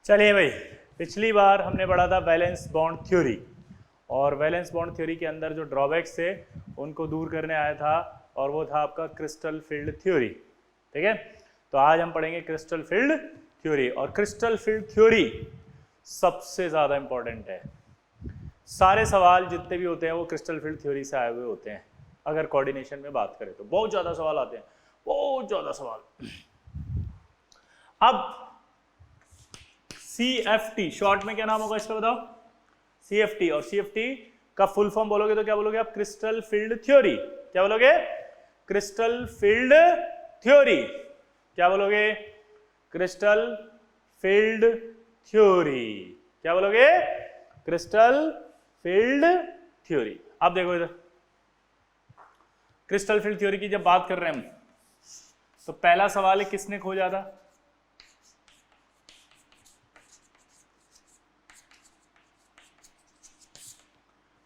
चलिए भाई, पिछली बार हमने पढ़ा था वैलेंस बॉन्ड थ्योरी, और वैलेंस बॉन्ड थ्योरी के अंदर जो ड्रॉबैक्स थे उनको दूर करने आया था, और वो था आपका क्रिस्टल फील्ड थ्योरी। ठीक है, तो आज हम पढ़ेंगे क्रिस्टल फील्ड थ्योरी, और क्रिस्टल फील्ड थ्योरी सबसे ज़्यादा इंपॉर्टेंट है। सारे सवाल जितने भी होते हैं वो क्रिस्टल फील्ड थ्योरी से आए हुए होते हैं। अगर कोऑर्डिनेशन में बात करें तो बहुत ज़्यादा सवाल आते हैं, बहुत ज़्यादा सवाल। अब CFT शॉर्ट में क्या नाम होगा इसका बताओ? CFT, और CFT का फुल फॉर्म बोलोगे तो क्या बोलोगे आप? Crystal field theory. क्या बोलोगे? Crystal field theory. क्या बोलोगे? Crystal field theory. क्या बोलोगे? Crystal field theory. अब देखो इधर, क्रिस्टल फील्ड थ्योरी की जब बात कर रहे हैं हम, तो पहला सवाल है किसने खोजा था?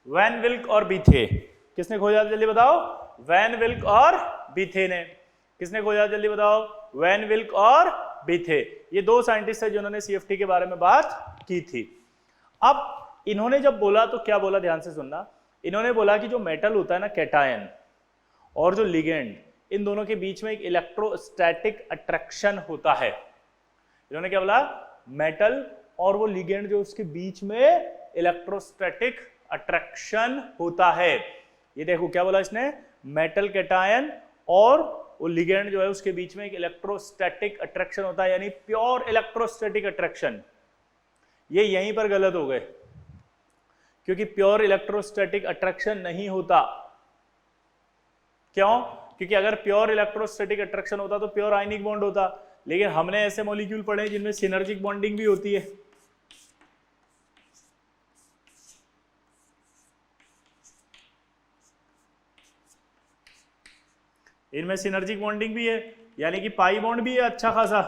वैन विल्क और बीथे। किसने खोजा था जल्दी बताओ? वैन विल्क और बीथे ने। किसने खोजा? जल्दी बताओ। वैन विल्क और बीथे। ये दो साइंटिस्ट है जिन्होंने CFT के बारे में बात की थी। अब इन्होंने जब बोला तो क्या बोला, ध्यान से सुनना। इन्होंने बोला कि जो मेटल होता है ना, कैटायन, और जो लिगेंड, इन दोनों के बीच में एक इलेक्ट्रोस्टैटिक अट्रैक्शन होता है। इन्होंने क्या बोला? मेटल और वो लिगेंड जो उसके बीच में इलेक्ट्रोस्टैटिक अट्रैक्शन होता है। ये देखो क्या बोला इसने, मेटल कैटायन और वो लिगेंड जो है उसके बीच में एक इलेक्ट्रोस्टैटिक अट्रैक्शन होता है, यानी प्योर इलेक्ट्रोस्टैटिक अट्रैक्शन। ये यहीं पर गलत हो गए, क्योंकि प्योर इलेक्ट्रोस्टैटिक अट्रैक्शन नहीं होता। क्यों? क्योंकि अगर प्योर इलेक्ट्रोस्टैटिक अट्रैक्शन होता तो प्योर आयनिक बॉन्ड होता, लेकिन हमने ऐसे मॉलिक्यूल पढ़े जिनमें सिनर्जिक बॉन्डिंग भी होती है। इनमें सिनर्जिक बॉन्डिंग भी है, यानी कि पाई बॉन्ड भी है, अच्छा खासा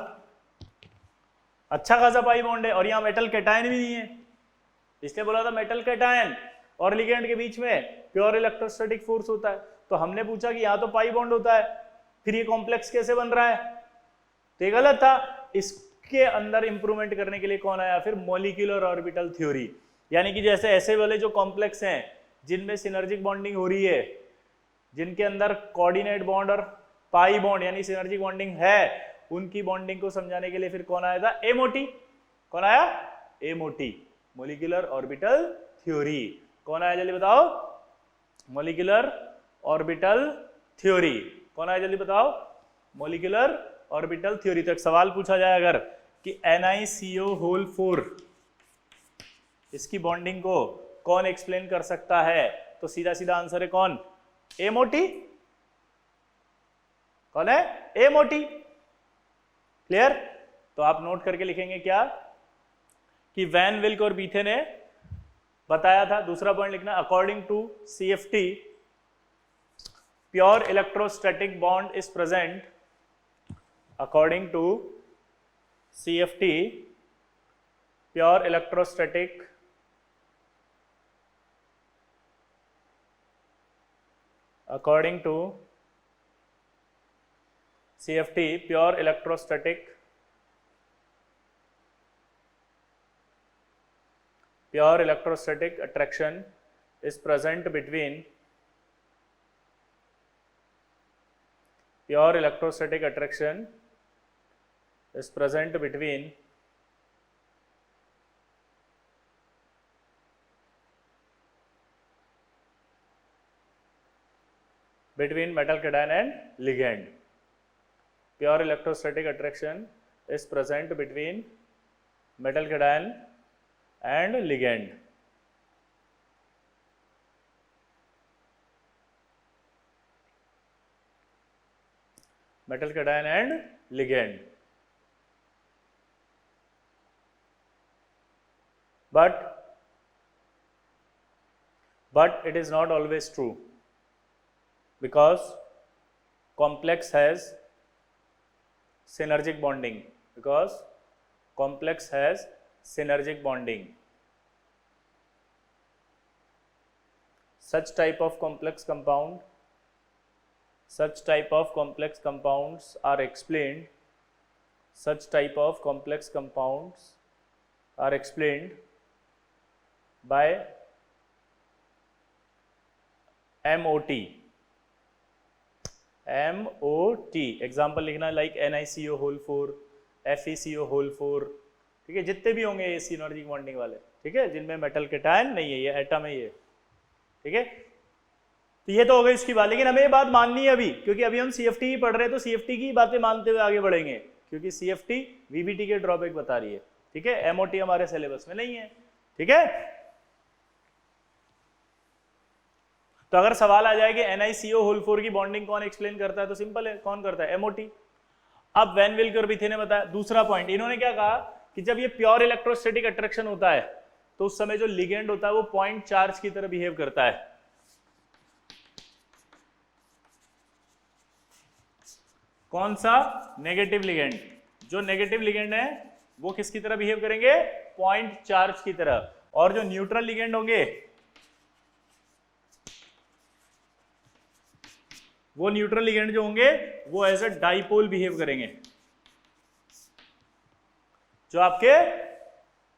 पाई बॉन्ड है, और यहां मेटल कैटायन भी नहीं है। इसलिए बोला था मेटल कैटायन और लिगेंड के बीच में प्योर इलेक्ट्रोस्टैटिक फोर्स होता है। तो हमने पूछा कि यहां तो पाई बॉन्ड होता है, फिर ये कॉम्प्लेक्स कैसे बन रहा है? तो ये गलत था। इसके अंदर इंप्रूवमेंट करने के लिए कौन आया? फिर मॉलिक्यूलर ऑर्बिटल थ्योरी। यानी कि जैसे ऐसे वाले जो कॉम्प्लेक्स हैं जिनमें सिनर्जिक बॉन्डिंग हो रही है, जिनके अंदर कोऑर्डिनेट बॉन्ड और पाई बॉन्ड यानी सिनर्जिक बॉन्डिंग है, उनकी बॉन्डिंग को समझाने के लिए फिर कौन आया था? एमओटी। कौन आया? MOT, molecular orbital theory. कौन आया जल्दी बताओ? Molecular orbital theory. कौन आया जल्दी बताओ? Molecular orbital theory. तो एक सवाल पूछा जाए अगर कि NiCO4 इसकी बॉन्डिंग को कौन एक्सप्लेन कर सकता है, तो सीधा सीधा आंसर है कौन? एमओटी। कौन है? एमओटी। क्लियर? तो आप नोट करके लिखेंगे क्या कि वैन विल्क और बीथे ने बताया था। दूसरा पॉइंट लिखना, according to CFT pure electrostatic bond is present. According to CFT pure electrostatic according to CFT pure electrostatic attraction is present between pure electrostatic attraction is present between metal cation and ligand. Pure electrostatic attraction is present between metal cation and ligand. Metal cation and ligand. But it is not always true, because complex has synergic bonding. Such type of complex compounds are explained are explained by MOT. Example लिखना like NiCO whole 4, FeCO whole 4, ठीक है, जितने भी होंगे ये synergic bonding वाले, ठीक है, जिनमें मेटल कैटायन नहीं है, ये एटम है ये, ठीक है। तो ये तो हो गई उसकी बात, लेकिन हमें ये बात माननी है अभी, क्योंकि अभी हम CFT ही पढ़ रहे हैं, तो CFT की बातें मानते हुए आगे बढ़ेंगे, क्योंकि CFT VBT के ड्रॉबैक बता रही है, ठीक है। MOT हमारे सिलेबस में नहीं है, ठीक है। तो अगर सवाल आ जाए कि NiCO होल 4 की बॉन्डिंग कौन एक्सप्लेन करता है, तो सिंपल है, कौन करता है, MOT। अब वैन विल्क और बिथे ने बताया। दूसरा पॉइंट इन्होंने क्या कहा कि जब ये प्योर इलेक्ट्रोस्टैटिक अट्रैक्शन होता है तो उस समय जो लिगेंड होता है वो पॉइंट चार्ज की तरह बिहेव करता है। कौन सा? Negative ligand. जो नेगेटिव लिगेंड है वो किसकी तरह बिहेव करेंगे? पॉइंट चार्ज की तरह। और जो न्यूट्रल लिगेंड होंगे वो न्यूट्रल लिगेंड जो होंगे वो एज अ डाइपोल बिहेव करेंगे। जो आपके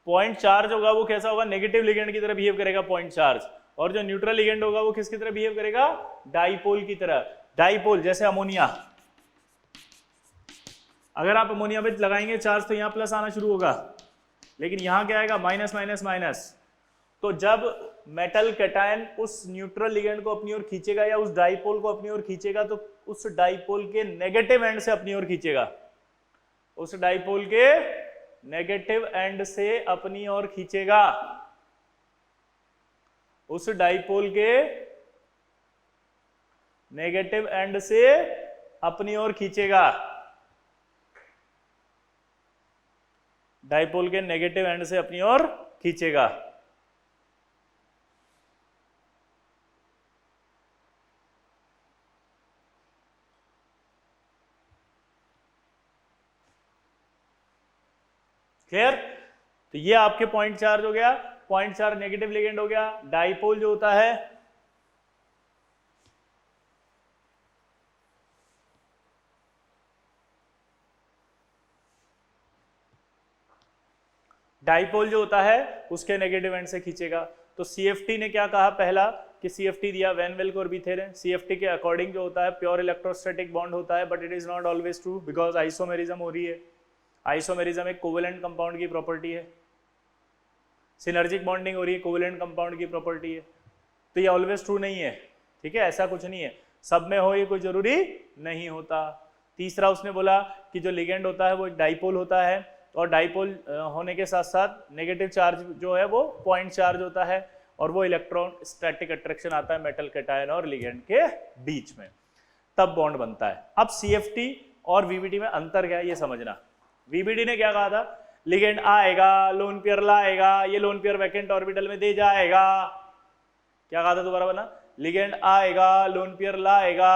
पॉइंट चार्ज होगा वो कैसा होगा? नेगेटिव लिगेंड की तरह बिहेव करेगा, पॉइंट चार्ज। और जो न्यूट्रल लिगेंड होगा वो किसकी तरह बिहेव करेगा? डाइपोल की तरह। डाइपोल जैसे अमोनिया, अगर आप अमोनिया पे लगाएंगे चार्ज तो यहां प्लस आना शुरू होगा, लेकिन यहां क्या आएगा? Minus minus minus. तो जब मेटल कैटायन उस न्यूट्रल लिगेंड को अपनी ओर खींचेगा या उस डाइपोल को अपनी ओर खींचेगा तो उस डाइपोल के नेगेटिव एंड से अपनी ओर खींचेगा। उस डाइपोल के नेगेटिव एंड से अपनी ओर खींचेगा। उस डाइपोल के नेगेटिव एंड से अपनी ओर खींचेगा। डाइपोल के नेगेटिव एंड से अपनी ओर खींचेगा। क्लियर? तो ये आपके पॉइंट चार्ज हो गया। पॉइंट चार्ज नेगेटिव लिगेंड हो गया। डाइपोल जो होता है उसके नेगेटिव एंड से खींचेगा। तो CFT ने क्या कहा? पहला कि CFT दिया वैन विल्क और बिथे ने। CFT के अकॉर्डिंग जो होता है प्योर इलेक्ट्रोस्टैटिक बॉन्ड होता है, but it is not always true because isomerism हो रही है। आइसोमेरिज्म एक कोवेलेंट कंपाउंड की प्रॉपर्टी है। सिनर्जिक बॉन्डिंग हो रही है, कोवेलेंट कंपाउंड की प्रॉपर्टी है। तो ये ऑलवेज ट्रू नहीं है, ठीक है, ऐसा कुछ नहीं है। सब में हो ये कोई जरूरी नहीं होता। तीसरा उसने बोला कि जो लिगेंड होता है वो एक डाइपोल होता है, और डाइपोल होने के साथ साथ नेगेटिव चार्ज जो है वो पॉइंट चार्ज होता है, और वो इलेक्ट्रॉन स्टैटिक अट्रैक्शन आता है मेटल कैटायन और लिगेंड के बीच में, तब बॉन्ड बनता है। अब CFT और VBT में अंतर क्या है ये समझना। VBT ने क्या कहा था? लिगेंड आएगा, लोन पेयर लाएगा, ये लोन पेयर वैकेंट ऑर्बिटल में दे जाएगा। क्या कहा था दोबारा बना? लिगेंड आएगा, लोन पेयर लाएगा,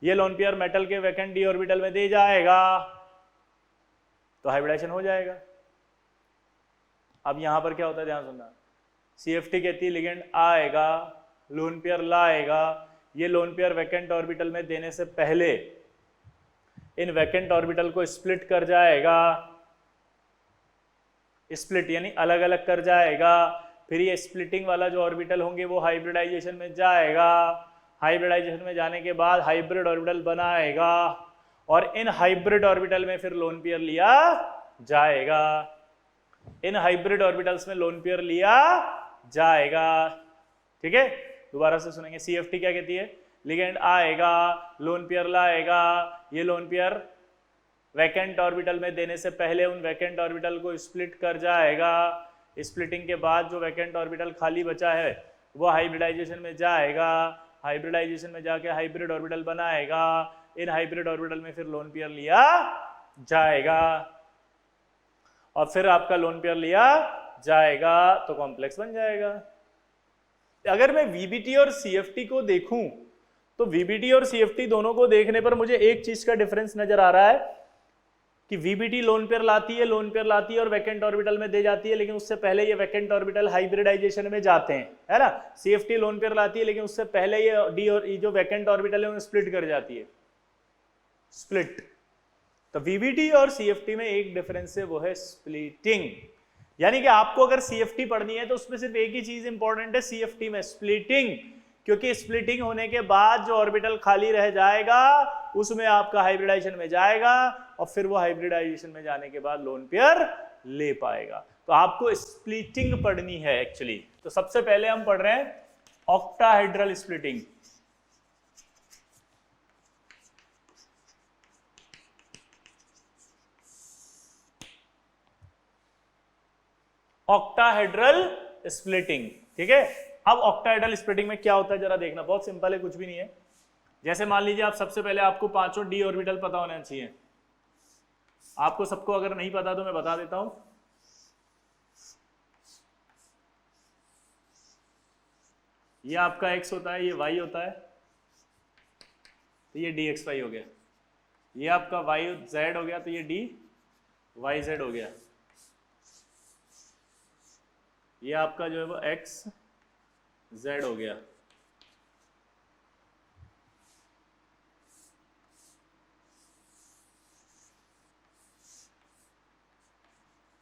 ये लोन पेयर मेटल के वैकेंट डी ऑर्बिटल में दे जाएगा, तो हाइब्रिडाइजेशन हो जाएगा। अब यहां पर क्या होता है ध्यान सुनना। CFT कहती है लिगेंड आएगा, लोन पेयर लाएगा, ये लोन पेयर वैकेंट ऑर्बिटल में देने से पहले इन वैकेंट ऑर्बिटल को स्प्लिट कर जाएगा। स्प्लिट यानी अलग अलग कर जाएगा। फिर ये स्प्लिटिंग वाला जो ऑर्बिटल होंगे वो हाइब्रिडाइजेशन में जाएगा। हाइब्रिडाइजेशन में जाने के बाद हाइब्रिड ऑर्बिटल बनाएगा, और इन हाइब्रिड ऑर्बिटल में फिर लोन पेयर लिया जाएगा। इन हाइब्रिड ऑर्बिटल्स में लोन पेयर लिया जाएगा, ठीक है। दोबारा से सुनेंगे। CFT क्या कहती है? लिगेंड आएगा, लोन पेयर लाएगा, ये लोन पेयर वैकेंट ऑर्बिटल में देने से पहले उन वैकेंट ऑर्बिटल को स्प्लिट कर जाएगा। स्प्लिटिंग के बाद जो वैकेंट ऑर्बिटल खाली बचा है वो हाइब्रिडाइजेशन में जाएगा। हाइब्रिडाइजेशन में जाके हाइब्रिड ऑर्बिटल बनाएगा। इन हाइब्रिड ऑर्बिटल में फिर लोन पेयर लिया जाएगा, और फिर आपका लोन पेयर लिया जाएगा तो कॉम्प्लेक्स बन जाएगा। अगर मैं VBT और CFT को देखूं तो VBT और CFT दोनों को देखने पर मुझे एक चीज का डिफरेंस नजर आ रहा है कि VBT लोन पेयर लाती है और वैकेंट ऑर्बिटल में दे जाती है, लेकिन उससे पहले ये वैकेंट ऑर्बिटल हाइब्रिडाइजेशन में जाते हैं, है ना। CFT लोन पेयर लाती है लेकिन उससे पहले ये डी और जो वैकेंट ऑर्बिटल है उन्हें स्प्लिट कर जाती है, स्प्लिट। तो VBT और CFT में एक डिफरेंस है, वो है स्प्लिटिंग। यानी कि आपको अगर CFT पढ़नी है तो उसमें सिर्फ एक ही चीज इंपॉर्टेंट है CFT में, स्प्लिटिंग, क्योंकि स्प्लिटिंग होने के बाद जो ऑर्बिटल खाली रह जाएगा उसमें आपका हाइब्रिडाइजेशन में जाएगा और फिर वो हाइब्रिडाइजेशन में जाने के बाद लोन पेयर ले पाएगा। तो आपको स्प्लिटिंग पढ़नी है एक्चुअली। तो सबसे पहले हम पढ़ रहे हैं ऑक्टाहेड्रल स्प्लिटिंग। ऑक्टाहेड्रल स्प्लिटिंग, ठीक है। अब ऑक्टाहेड्रल स्प्लिटिंग में क्या होता है जरा देखना, बहुत सिंपल है, कुछ भी नहीं है। जैसे मान लीजिए आप सबसे पहले आपको पांचों डी ऑर्बिटल पता होना चाहिए। आपको सबको अगर नहीं पता तो मैं बता देता हूं। ये आपका x होता है, ये y होता है, तो ये dxy हो गया। ये आपका yz हो गया, तो ये dyz हो गया। ये आपका जो है वो xz हो गया।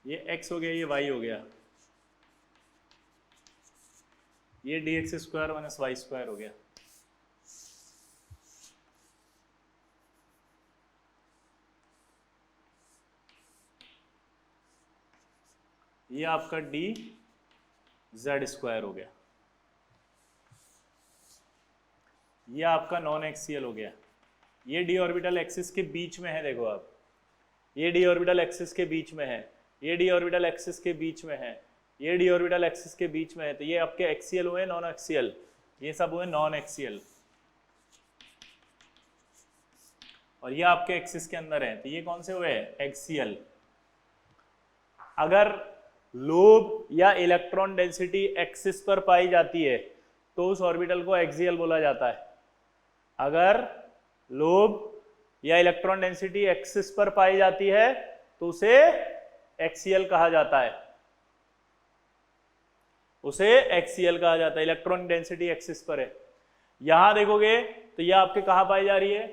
ये x हो गया, ये y हो गया। ये dx square minus y square हो गया। ये आपका dz स्क्वायर हो गया। ये आपका नॉन एक्सियल हो गया। ये डी ऑर्बिटल एक्सिस के बीच में है, देखो आप, ये डी ऑर्बिटल एक्सिस के बीच में है, ये डी ऑर्बिटल एक्सिस के बीच में है, ये डी ऑर्बिटल एक्सिस के बीच में है। तो ये आपके एक्सियल हुए, नॉन एक्सियल, ये सब हुए नॉन एक्सियल, और ये आपके एक्सिस के अंदर है, तो ये कौन से हुए, एक्सियल। अगर लोब या इलेक्ट्रॉन डेंसिटी एक्सिस पर पाई जाती है तो उस ऑर्बिटल को एक्सियल बोला जाता है। अगर लोब या इलेक्ट्रॉन डेंसिटी एक्सिस पर पाई जाती है तो उसे एक्सियल कहा जाता है, उसे एक्सियल कहा जाता है। इलेक्ट्रॉन डेंसिटी एक्सिस पर है। यहां देखोगे तो ये आपके कहां पाई जा रही है,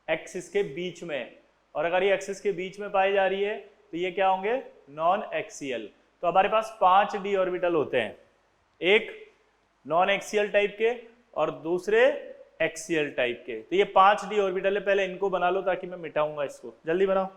एक्सिस के बीच में, और अगर ये एक्सिस के बीच में पाई जा रही है तो ये क्या होंगे, नॉन एक्सियल। तो हमारे पास 5 डी ऑर्बिटल होते हैं, एक नॉन एक्सियल टाइप के और दूसरे एक्सियल टाइप के। तो ये 5 डी ऑर्बिटल है, पहले इनको बना लो ताकि मैं मिटाऊंगा इसको, जल्दी बनाओ।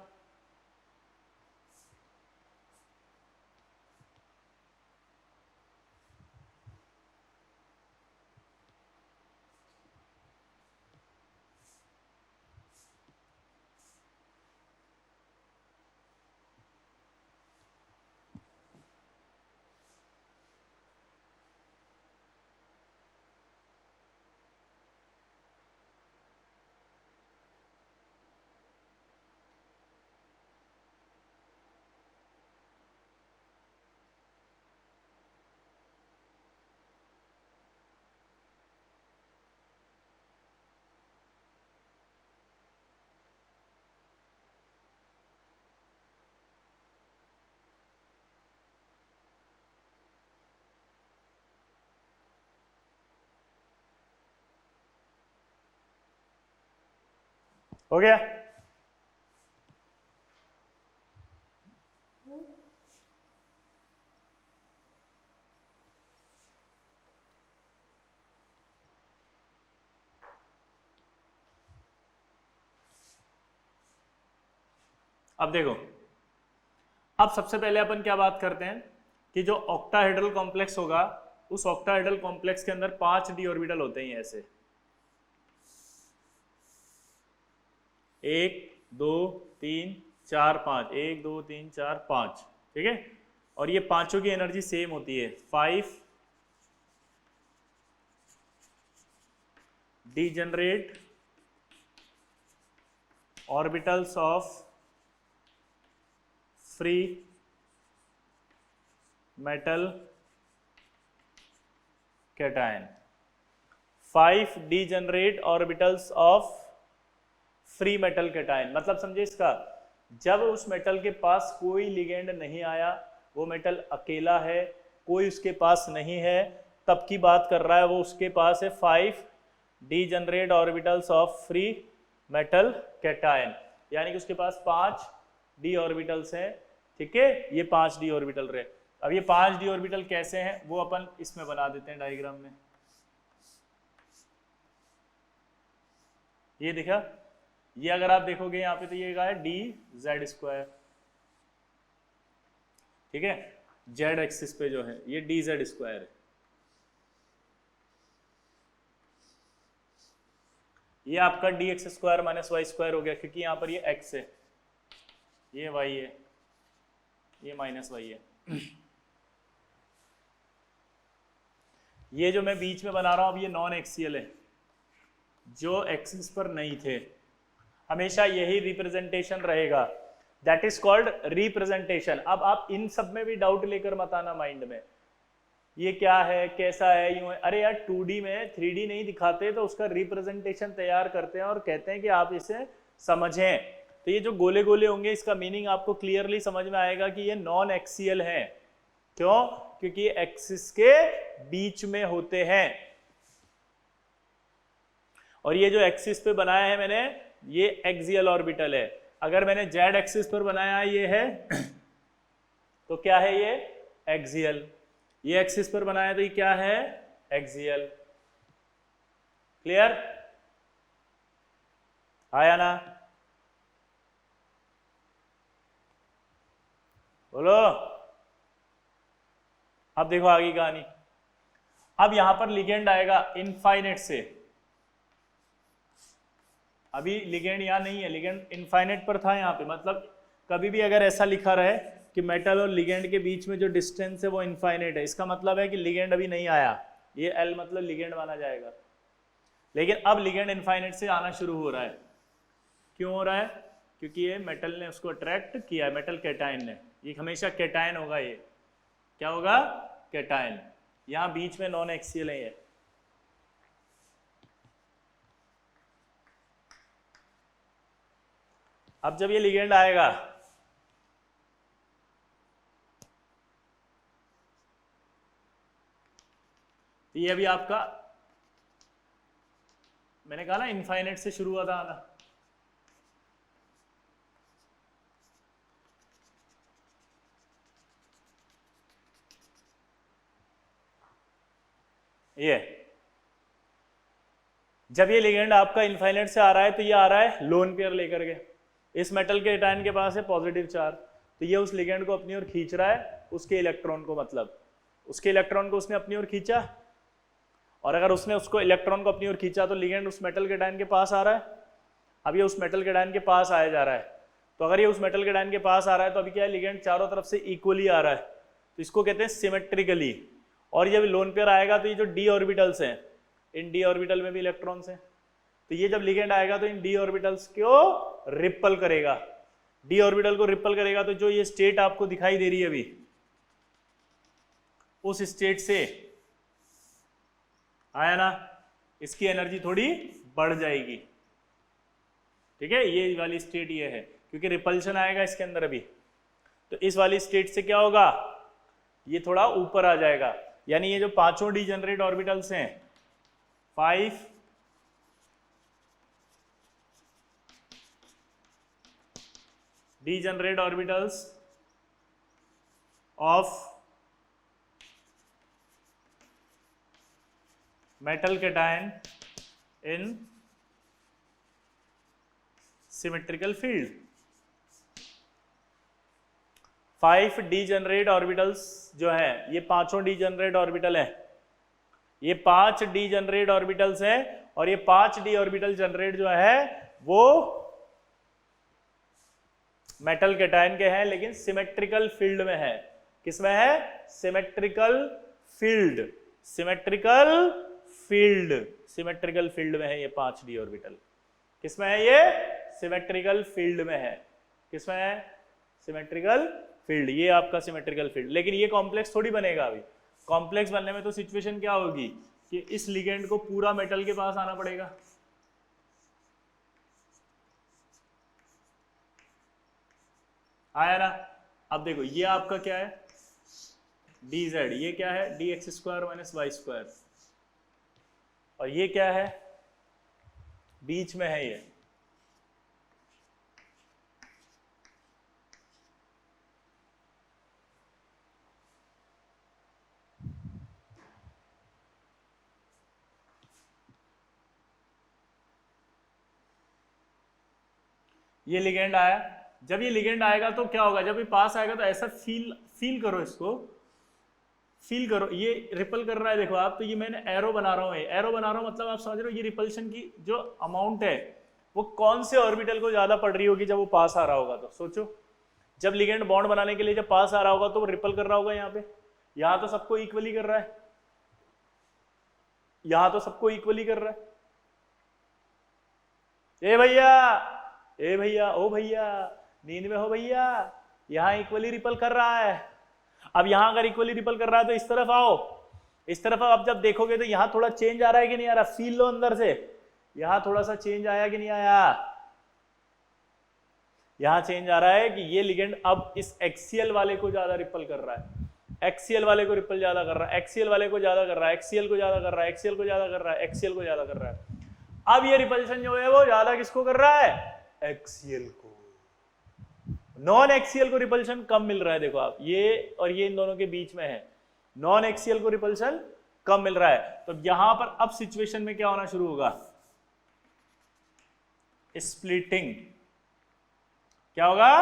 हो गया। अब देखो, अब सबसे पहले अपन क्या बात करते हैं कि जो ऑक्टाहेड्रल कॉम्प्लेक्स होगा, उस ऑक्टाहेड्रल कॉम्प्लेक्स के अंदर 5 डी ऑर्बिटल होते हैं ऐसे, 1 2 3 4 5, 1 2 3 4 5, ठीक है। और ये पांचों की एनर्जी सेम होती है, 5 degenerate orbitals of free metal cation, 5 degenerate orbitals of free metal cation. मतलब समझे इसका, जब उस मेटल के पास कोई लिगेंड नहीं आया, वो मेटल अकेला है, कोई उसके पास नहीं है, तब की बात कर रहा है वो, उसके पास है 5 degenerate orbitals of free metal cation, यानी कि उसके पास 5 डी ऑर्बिटल्स हैं, ठीक है, ये 5d ऑर्बिटल रहे। अब ये 5d ऑर्बिटल कैसे हैं वो अपन इसमें बना देते हैं डायग्राम में। ये देखा, ये अगर आप देखोगे यहाँ पे तो ये है dz², ठीक है, z एक्सिस पे जो है ये dz² है। ये आपका dx² माइनस y² हो गया, क्योंकि यहाँ पर ये x है, ये y है, ये माइनस y है। ये जो मैं बीच में बना रहा हूं अब ये नॉन एक्सियल है, जो एक्सिस पर नहीं थे, हमेशा यही रिप्रेजेंटेशन रहेगा, दैट इज कॉल्ड रिप्रेजेंटेशन। अब आप इन सब में भी डाउट लेकर मत आना माइंड में, ये क्या है, कैसा है, यूं है। अरे यार 2D में 3D नहीं दिखाते तो उसका रिप्रेजेंटेशन तैयार करते हैं और कहते हैं कि आप इसे समझें। तो ये जो गोले गोले होंगे इसका मीनिंग आपको क्लियरली समझ में आएगा कि ये नॉन एक्सियल है। क्यों? क्योंकि ये एक्सिस के बीच में होते हैं। और ये जो एक्सिस पे बनाया है मैंने, ये एक्सियल ऑर्बिटल है। अगर मैंने जेड एक्सिस पर बनाया ये है तो क्या है, ये एक्सियल। ये एक्सिस पर बनाया तो ये क्या है, एक्सियल। क्लियर? आया ना? बोलो। अब देखो आगे कहानी। अब यहां पर लिगेंड आएगा इनफाइनेट से। अभी लिगेंड यहां नहीं है, लिगेंड इनफाइनेट पर था यहां पे। मतलब कभी भी अगर ऐसा लिखा रहे कि मेटल और लिगेंड के बीच में जो डिस्टेंस है वो इनफाइनेट है, इसका मतलब है कि लिगेंड अभी नहीं आया। ये एल मतलब लिगेंड माना जाएगा। लेकिन अब लिगेंड इनफाइनेट से आना शुरू हो रहा है। क्यों हो रहा है? क्योंकि ये मेटल ने उसको अट्रैक्ट किया है, मेटल कैटायन ने। ये हमेशा कैटायन होगा। ये क्या होगा? कैटायन। यहां बीच में नॉन एक्सियल है ये। अब जब ये लिगेंड आएगा तो ये अभी आपका, मैंने कहा ना इनफाइनेट से शुरू हुआ था आना। ये जब ये लिगेंड आपका इनफाइनेट से आ रहा है तो ये आ रहा है लोन पेयर लेकर के। इस मेटल के कैटायन के पास है पॉजिटिव चार्ज, तो ये उस लिगेंड को अपनी ओर खींच रहा है, उसके इलेक्ट्रॉन को, मतलब उसके इलेक्ट्रॉन को उसने अपनी ओर खींचा। और अगर उसने उसको इलेक्ट्रॉन को अपनी ओर खींचा तो लिगेंड उस मेटल कैटायन के पास आ रहा है। अब ये उस मेटल कैटायन के पास आया जा रहा है। तो अगर ये उस मेटल कैटायन के पास आ रहा है तो अभी क्या है, लिगेंड चारों तरफ से इक्वली आ रहा है, तो इसको कहते हैं सिमेट्रिकली। और जब लोन पेयर आएगा तो ये जो डी ऑर्बिटल्स हैं, इन डी ऑर्बिटल में भी इलेक्ट्रॉन्स हैं, तो ये जब लिगेंड आएगा तो इन डी ऑर्बिटल्स को रिपल करेगा। डी ऑर्बिटल को रिपल करेगा तो जो ये स्टेट आपको दिखाई दे रही है अभी, उस स्टेट से आया ना, इसकी एनर्जी थोड़ी बढ़ जाएगी। ठीक है, ये वाली स्टेट ये है, क्योंकि रिपल्शन आएगा इसके अंदर अभी। तो इस वाली स्टेट से क्या होगा, ये थोड़ा ऊपर आ जाएगा। यानी ये जो पांचों डीजेनरेट ऑर्बिटल्स हैं, 5 degenerate orbitals of metal cation in symmetrical field. 5 degenerate orbitals जो है, ये पांचों डीजेनरेट ऑर्बिटल है। ये 5 डीजेनरेट ऑर्बिटल्स हैं और ये 5 डी ऑर्बिटल जनरेट जो है वो मेटल कैटायन के हैं, लेकिन सिमेट्रिकल फील्ड में है। किसमें है? Symmetrical field. Symmetrical field, symmetrical field में है ये 5 डी ऑर्बिटल। किसमें है ये? सिमेट्रिकल फील्ड में है। किसमें है? Symmetrical field. ये आपका सिमेट्रिकल फील्ड। लेकिन ये कॉम्प्लेक्स थोड़ी बनेगा अभी। कॉम्प्लेक्स बनने में तो सिचुएशन क्या होगी कि इस लिगेंड को पूरा मेटल के पास आना पड़ेगा। आया ना? अब देखो ये आपका क्या है, dz, ये क्या है, dx² माइनस y², और ये क्या है, बीच में है ये। ये लिगेंड आया, जब ये लिगेंड आएगा तो क्या होगा, जब ये पास आएगा तो ऐसा फील करो, इसको फील करो, ये रिपल कर रहा है देखो आप, तो ये मैंने एरो बना रहा हूँ, एरो बना रहा हूँ मतलब आप समझ रहे हो ये रिपल्शन की जो अमाउंट है वो कौन से ऑर्बिटल को ज्यादा पड़ रही होगी जब वो पास आ रहा होगा। तो सोचो जब लिगेंड बॉन्ड बनाने के लिए जब पास आ रहा होगा तो वो रिपल कर रहा होगा, यहाँ पे यहाँ तो सबको इक्वली कर रहा है, यहाँ तो सबको इक्वली कर रहा है। ए भैया, ए भैया, ओ भैया, नींद में हो भैया, यहाँ इक्वली रिपल कर रहा है। अब यहां अगर इक्वली रिपल कर रहा है तो इस तरफ आओ, इस तरफ अब जब देखोगे तो यहां थोड़ा चेंज आ रहा है कि नहीं आ रहा, फील लो अंदर से, यहां थोड़ा सा चेंज आया कि नहीं आया, यहां चेंज आ रहा है कि ये लिगेंड अब इस एक्सियल वाले को ज्यादा रिपल कर रहा है, एक्सियल वाले को रिपल ज्यादा कर रहा है, एक्सियल वाले को ज्यादा कर रहा है, एक्सियल को ज्यादा कर रहा है, एक्सियल को ज्यादा कर रहा है, एक्सियल को ज्यादा कर रहा है। अब ये रिपल्शन जो है वो ज्यादा किसको कर रहा है, एक्सियल को, नॉन एक्सियल को रिपल्शन कम मिल रहा है। देखो आप ये और ये इन दोनों के बीच में है, नॉन एक्सियल को रिपल्शन कम मिल रहा है। तो यहां पर अब सिचुएशन में क्या होना शुरू होगा, स्प्लिटिंग। क्या होगा,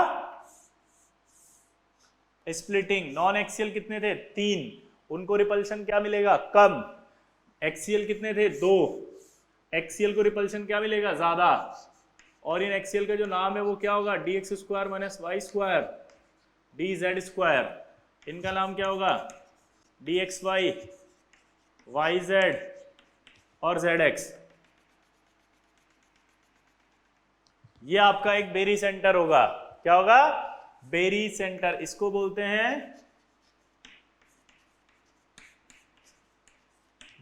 स्प्लिटिंग। नॉन एक्सियल कितने थे, 3, उनको रिपल्शन क्या मिलेगा, कम। एक्सियल कितने थे, 2, एक्सियल को रिपल्शन क्या मिलेगा, ज्यादा। और इन एक्सियल का जो नाम है वो क्या होगा, D X square minus Y square D Z square. इनका नाम क्या होगा, D X Y, Y Z और जेड एक्स। ये आपका एक बेरी सेंटर होगा, क्या होगा, बेरी सेंटर, इसको बोलते हैं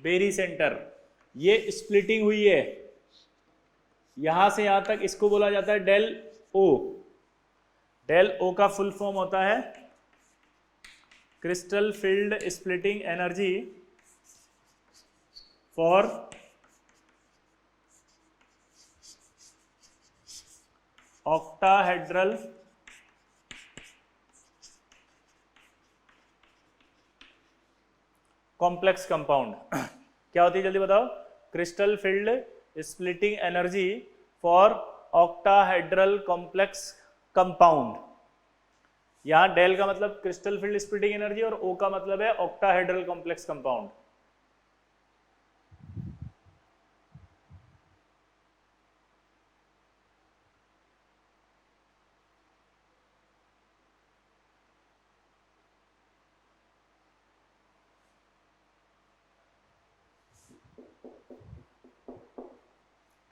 बेरी सेंटर। ये स्प्लिटिंग हुई है यहां से यहां तक, इसको बोला जाता है डेल ओ। डेल ओ का फुल फॉर्म होता है crystal field splitting energy for octahedral complex compound. क्या होती है जल्दी बताओ, crystal field splitting energy for octahedral complex compound. यहां डेल का मतलब क्रिस्टल फील्ड स्प्लिटिंग एनर्जी और ओ का मतलब है ऑक्टाहेड्रल कॉम्प्लेक्स कंपाउंड।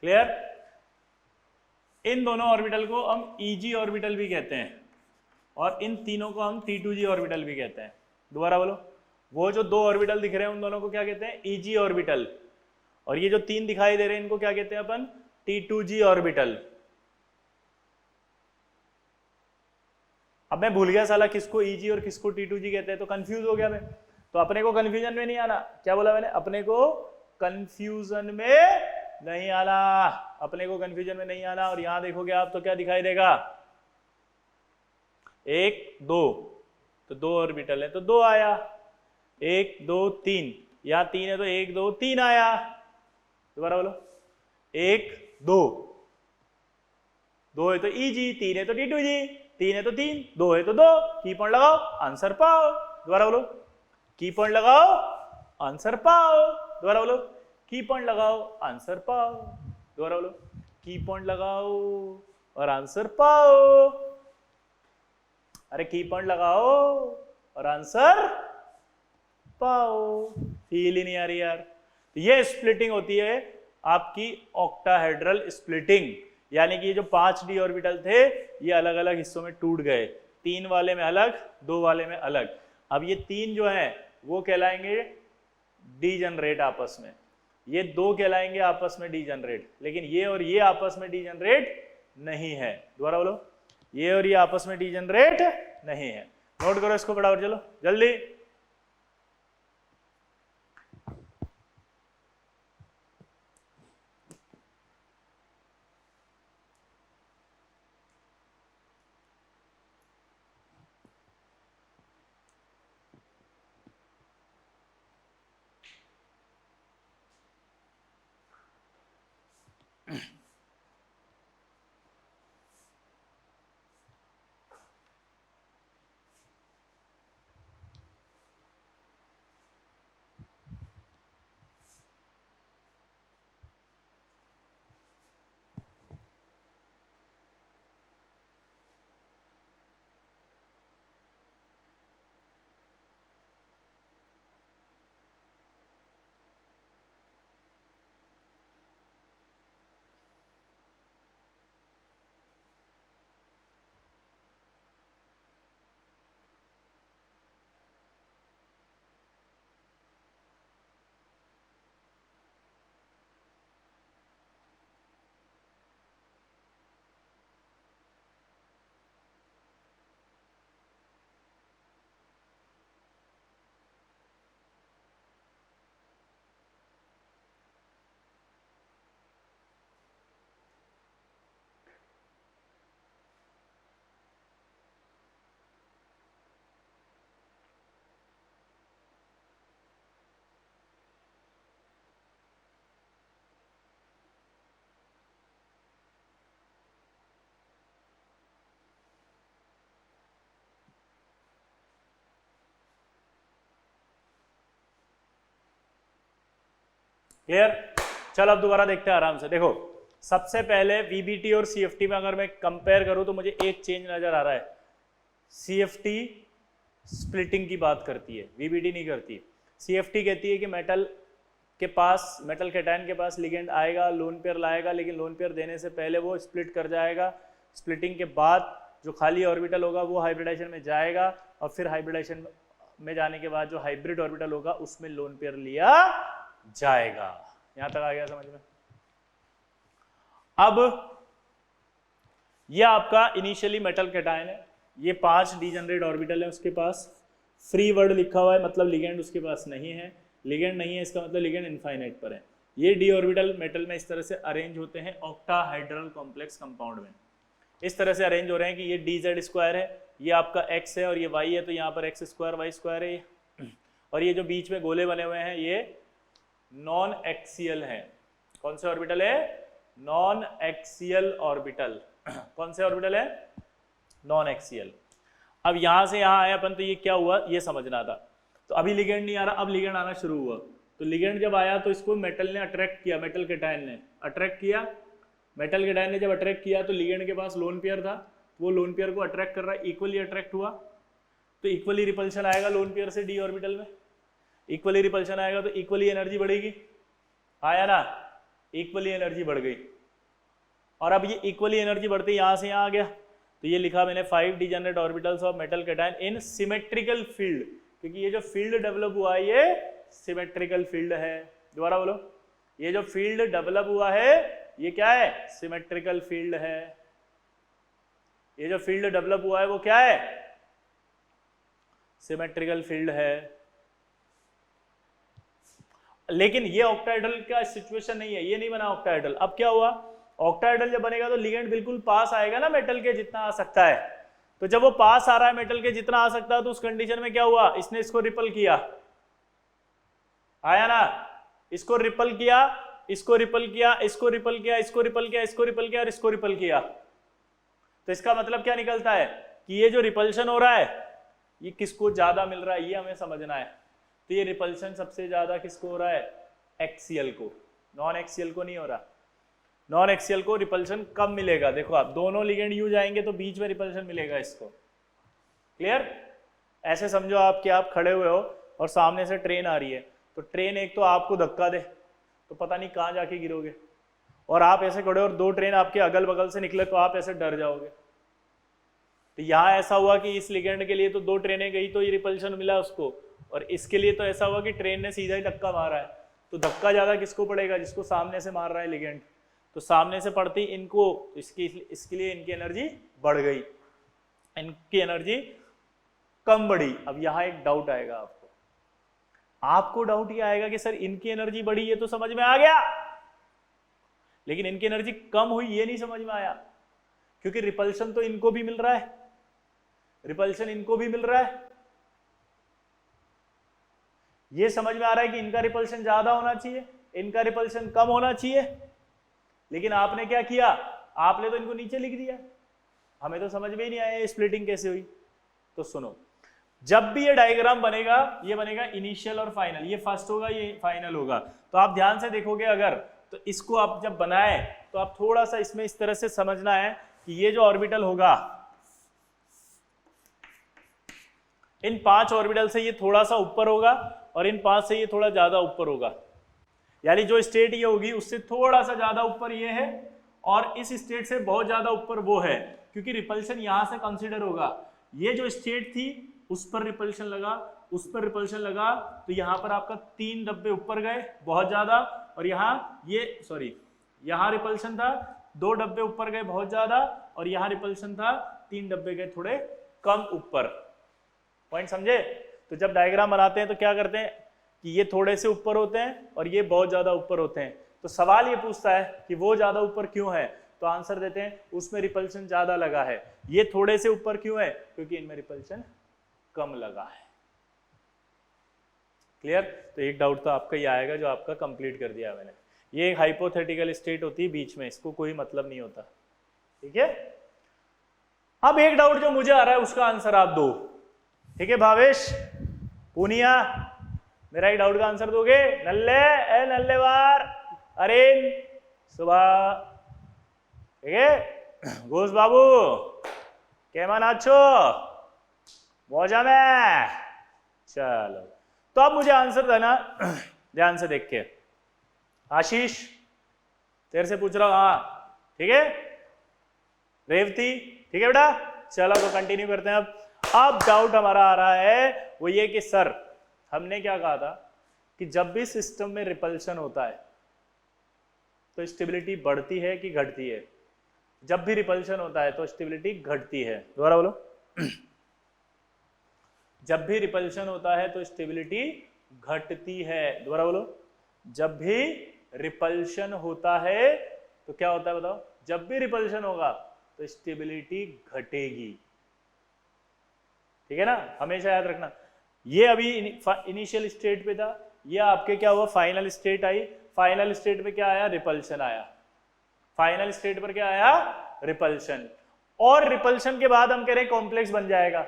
क्लियर। इन दोनों ऑर्बिटल को हम ईजी ऑर्बिटल भी कहते हैं और इन तीनों को हम T2G ऑर्बिटल भी कहते हैं। दोबारा बोलो, वो जो 2 ऑर्बिटल दिख रहे हैं उन दोनों को क्या कहते हैं, ईजी ऑर्बिटल, और ये जो 3 दिखाई दे रहे हैं इनको क्या कहते हैं अपन, T2G ऑर्बिटल। अब मैं भूल गया साला किसको ईजी और किसको T2G कहते हैं, तो कंफ्यूज हो गया मैं। तो अपने को कंफ्यूजन में नहीं आना, क्या बोला मैंने, अपने को कंफ्यूजन में नहीं आना, अपने को कंफ्यूजन में नहीं आना। और यहां देखोगे आप तो क्या दिखाई देगा, 1 2, तो 2 ऑर्बिटल है तो 2 आया, 1 2 3, यहां 3 है तो 1 2 3 आया। दोबारा बोलो, 1 2, 2 है तो ईजी, 3 है तो T2G, 3 है तो 3, 2 है तो 2, की पॉइंट लगाओ आंसर पाओ। दोबारा बोलो, की पॉइंट लगाओ आंसर पाओ। दोबारा बोलो, की पॉइंट लगाओ आंसर पाओ। दोबारा बोलो, की पॉइंट लगाओ और आंसर पाओ। अरे की पॉइंट लगाओ और आंसर पाओ। फील ही नहीं आ रही यार। तो ये स्प्लिटिंग होती है आपकी ऑक्टाहेड्रल स्प्लिटिंग, यानी कि ये जो 5d ऑर्बिटल थे ये अलग अलग हिस्सों में टूट गए, 3 वाले में अलग, 2 वाले में अलग। अब ये 3 जो है वो कहलाएंगे डीजनरेट आपस में, ये 2 कहलाएंगे आपस में डीजनरेट, लेकिन ये और ये आपस में डीजनरेट नहीं है। दोबारा बोलो, ये और ये आपस में डीजनरेट नहीं है। नोट करो इसको फटाफट, चलो जल्दी। क्लियर? चलो अब दोबारा देखते हैं आराम से। देखो सबसे पहले वीबीटी और सीएफटी में अगर मैं कंपेयर करूं तो मुझे एक चेंज नजर आ रहा है। सीएफटी स्प्लिटिंग की बात करती है, वीबीटी नहीं करती। सीएफटी कहती है कि मेटल के पास, मेटल कैटायन के पास लिगेंड आएगा, लोन पेयर लाएगा, लेकिन लोन पेयर देने से पहले वो स्प्लिट कर जाएगा। स्प्लिटिंग के बाद जो खाली ऑर्बिटल होगा वो हाइब्रिडाइजेशन में जाएगा, और फिर हाइब्रिडाइजेशन में जाने के बाद जो हाइब्रिड ऑर्बिटल होगा उसमें लोन पेयर लिया जाएगा। यहां तक आ गया समझ में? अब ये आपका इनिशियली मेटल कैटायन है, ये 5 डीजेनरेट ऑर्बिटल है उसके पास, फ्री वर्ड लिखा हुआ है मतलब लिगेंड उसके पास नहीं है। लिगेंड नहीं है इसका मतलब लिगेंड इनफाइनाइट पर है। ये डी ऑर्बिटल मेटल में इस तरह से अरेंज होते हैं ऑक्टाहाइड्रल कॉम्प्लेक्स कंपाउंड में, इस तरह से अरेंज हो रहे हैं कि ये dz² है, ये आपका x है और ये y है, तो यहाँ पर x² y² है, और ये जो बीच में गोले बने हुए हैं ये नॉन एक्सियल है। कौन से ऑर्बिटल है? Non axial orbital. कौन से ऑर्बिटल है? Non axial. अब यहां से यहां आए अपन, तो ये क्या हुआ ये समझना था। तो अभी लिगेंड नहीं आ रहा, अब लिगेंड आना शुरू हुआ। तो लिगेंड जब आया तो इसको मेटल ने अट्रैक्ट किया, मेटल कैटायन ने अट्रैक्ट किया। मेटल कैटायन ने जब अट्रैक्ट किया तो लिगेंड के पास लोन पेयर था, वो लोन पेयर को अट्रैक्ट कर रहा है, इक्वली अट्रैक्ट हुआ, तो इक्वली रिपल्शन आएगा लोन पेयर से डी ऑर्बिटल में। इक्वली रिपल्शन आएगा तो इक्वली एनर्जी बढ़ेगी, आया ना? इक्वली एनर्जी बढ़ गई। और अब ये इक्वली एनर्जी बढ़ते यहां से यहां आ गया, तो ये लिखा मैंने 5 degenerate orbitals of metal cation in symmetrical field, क्योंकि ये जो फील्ड डेवलप हुआ है ये सिमेट्रिकल फील्ड है। दोबारा बोलो, ये जो फील्ड डेवलप हुआ है ये क्या है? सिमेट्रिकल फील्ड है। ये जो फील्ड डेवलप हुआ है वो क्या है? सिमेट्रिकल फील्ड है। लेकिन ये ऑक्टाहेड्रल का सिचुएशन नहीं है, ये नहीं बना ऑक्टाहेड्रल। अब क्या हुआ? ऑक्टाहेड्रल जब बनेगा तो लिगेंड बिल्कुल पास आएगा ना मेटल के जितना आ सकता है। तो जब वो पास आ रहा है मेटल के जितना आ सकता है तो उस कंडीशन में क्या हुआ? इसने इसको रिपल किया, आया ना? इसको रिपल किया, इसको रिपल किया, इसको रिपल किया, इसको रिपल किया, इसको रिपल किया और इसको रिपल किया। तो इसका मतलब क्या निकलता है कि ये जो रिपल्शन हो रहा है ये किसको ज्यादा मिल रहा है ये हमें समझना है। तो ये रिपल्शन सबसे ज्यादा किसको हो रहा है? एक्सियल को, नॉन एक्सियल को नहीं हो रहा। नॉन एक्सियल को रिपल्शन कब मिलेगा? देखो आप दोनों लिगेंड यू जाएंगे तो बीच में रिपल्शन मिलेगा इसको। क्लियर? ऐसे समझो आप कि आप खड़े हुए हो और सामने से ट्रेन आ रही है, तो ट्रेन एक तो आपको धक्का दे तो पता नहीं कहाँ जाके गिरोगे, और आप ऐसे खड़े और 2 ट्रेन आपके अगल बगल से निकले तो आप ऐसे डर जाओगे। तो यहाँ ऐसा हुआ कि इस लिगेंड के लिए तो 2 ट्रेनें गई तो ये रिपल्शन मिला उसको, और इसके लिए तो ऐसा हुआ कि ट्रेन ने सीधा ही धक्का मारा है। तो धक्का ज्यादा किसको पड़ेगा? जिसको सामने से मार रहा है लिगेंड। तो सामने से पड़ती इनको, इसके लिए इनकी एनर्जी बढ़ गई, इनकी एनर्जी कम बढ़ी। अब यहाँ एक डाउट आएगा आपको डाउट ये आएगा कि सर इनकी एनर्जी बढ़ी, ये तो समझ में आ गया, लेकिन इनकी एनर्जी कम हुई ये नहीं समझ में आया, क्योंकि रिपल्शन तो इनको भी मिल रहा है, रिपल्शन इनको भी मिल रहा है। ये समझ में आ रहा है कि इनका रिपल्शन ज्यादा होना चाहिए, इनका रिपल्शन कम होना चाहिए, लेकिन आपने क्या किया? आपने तो इनको नीचे लिख दिया। हमें तो समझ में ही नहीं आया स्प्लिटिंग कैसे हुई। तो सुनो, जब भी ये डायग्राम बनेगा ये बनेगा इनिशियल और फाइनल, ये फर्स्ट होगा ये फाइनल होगा। तो आप ध्यान से देखोगे अगर, तो इसको आप जब बनाए तो आप थोड़ा सा इसमें इस तरह से समझना है कि ये जो ऑर्बिटल होगा इन 5 ऑर्बिटल से ये थोड़ा सा ऊपर होगा और इन 5 से ये थोड़ा ज्यादा ऊपर होगा, यानी जो स्टेट ये होगी उससे थोड़ा सा ज्यादा ऊपर ये है और इस स्टेट से बहुत ज्यादा ऊपर वो है, क्योंकि रिपल्शन यहां से कंसीडर होगा। ये जो स्टेट थी उस पर रिपल्शन लगा, उस पर रिपल्शन लगा, तो यहां पर आपका 3 डब्बे ऊपर गए बहुत ज्यादा, और यहाँ यहाँ रिपल्शन था 2 डब्बे ऊपर गए बहुत ज्यादा, और यहाँ रिपल्शन था 3 डब्बे गए थोड़े कम ऊपर। पॉइंट समझे? तो जब डायग्राम बनाते हैं तो क्या करते हैं कि ये थोड़े से ऊपर होते हैं और ये बहुत ज्यादा ऊपर होते हैं। तो सवाल ये पूछता है कि वो ज्यादा ऊपर क्यों है, तो आंसर देते हैं उसमें रिपल्शन ज्यादा लगा है। ये थोड़े से ऊपर क्यों है? क्योंकि इनमें रिपल्शन कम लगा है। क्लियर? तो एक डाउट तो आपका ये आएगा जो आपका कंप्लीट कर दिया मैंने। ये एक हाइपोथेटिकल स्टेट होती है बीच में, इसको कोई मतलब नहीं होता। ठीक है? अब एक डाउट जो मुझे आ रहा है उसका आंसर आप दो। ठीक है भावेश, पूनिया, मेरा ही डाउट का आंसर दोगे? नल्ले ए नल्लेवार अरेन सुबह, ठीक है। घोष बाबू केमन आछो? मौजा में? चलो, तो अब मुझे आंसर देना ध्यान से देख के। आशीष तेरे से पूछ रहा हूं, हाँ ठीक है। रेवती ठीक है बेटा, चलो तो कंटिन्यू करते हैं। अब डाउट हमारा आ रहा है वो ये कि सर हमने क्या कहा था कि जब भी सिस्टम में रिपल्शन होता है तो स्टेबिलिटी बढ़ती है कि घटती है? जब भी रिपल्शन होता है तो स्टेबिलिटी घटती है। दोबारा बोलो। जब भी रिपल्शन होता है तो स्टेबिलिटी घटती है। दोबारा बोलो। जब भी रिपल्शन होता है तो क्या होता है बताओ? जब भी रिपल्शन होगा तो स्टेबिलिटी घटेगी, ठीक है ना, हमेशा याद रखना। ये अभी इनिशियल स्टेट पे था, ये आपके क्या हुआ? फाइनल स्टेट आई। फाइनल स्टेट पे क्या आया? रिपल्शन आया। फाइनल स्टेट पर क्या आया? रिपल्शन। और रिपल्शन के बाद हम कह रहे हैं कॉम्प्लेक्स बन जाएगा।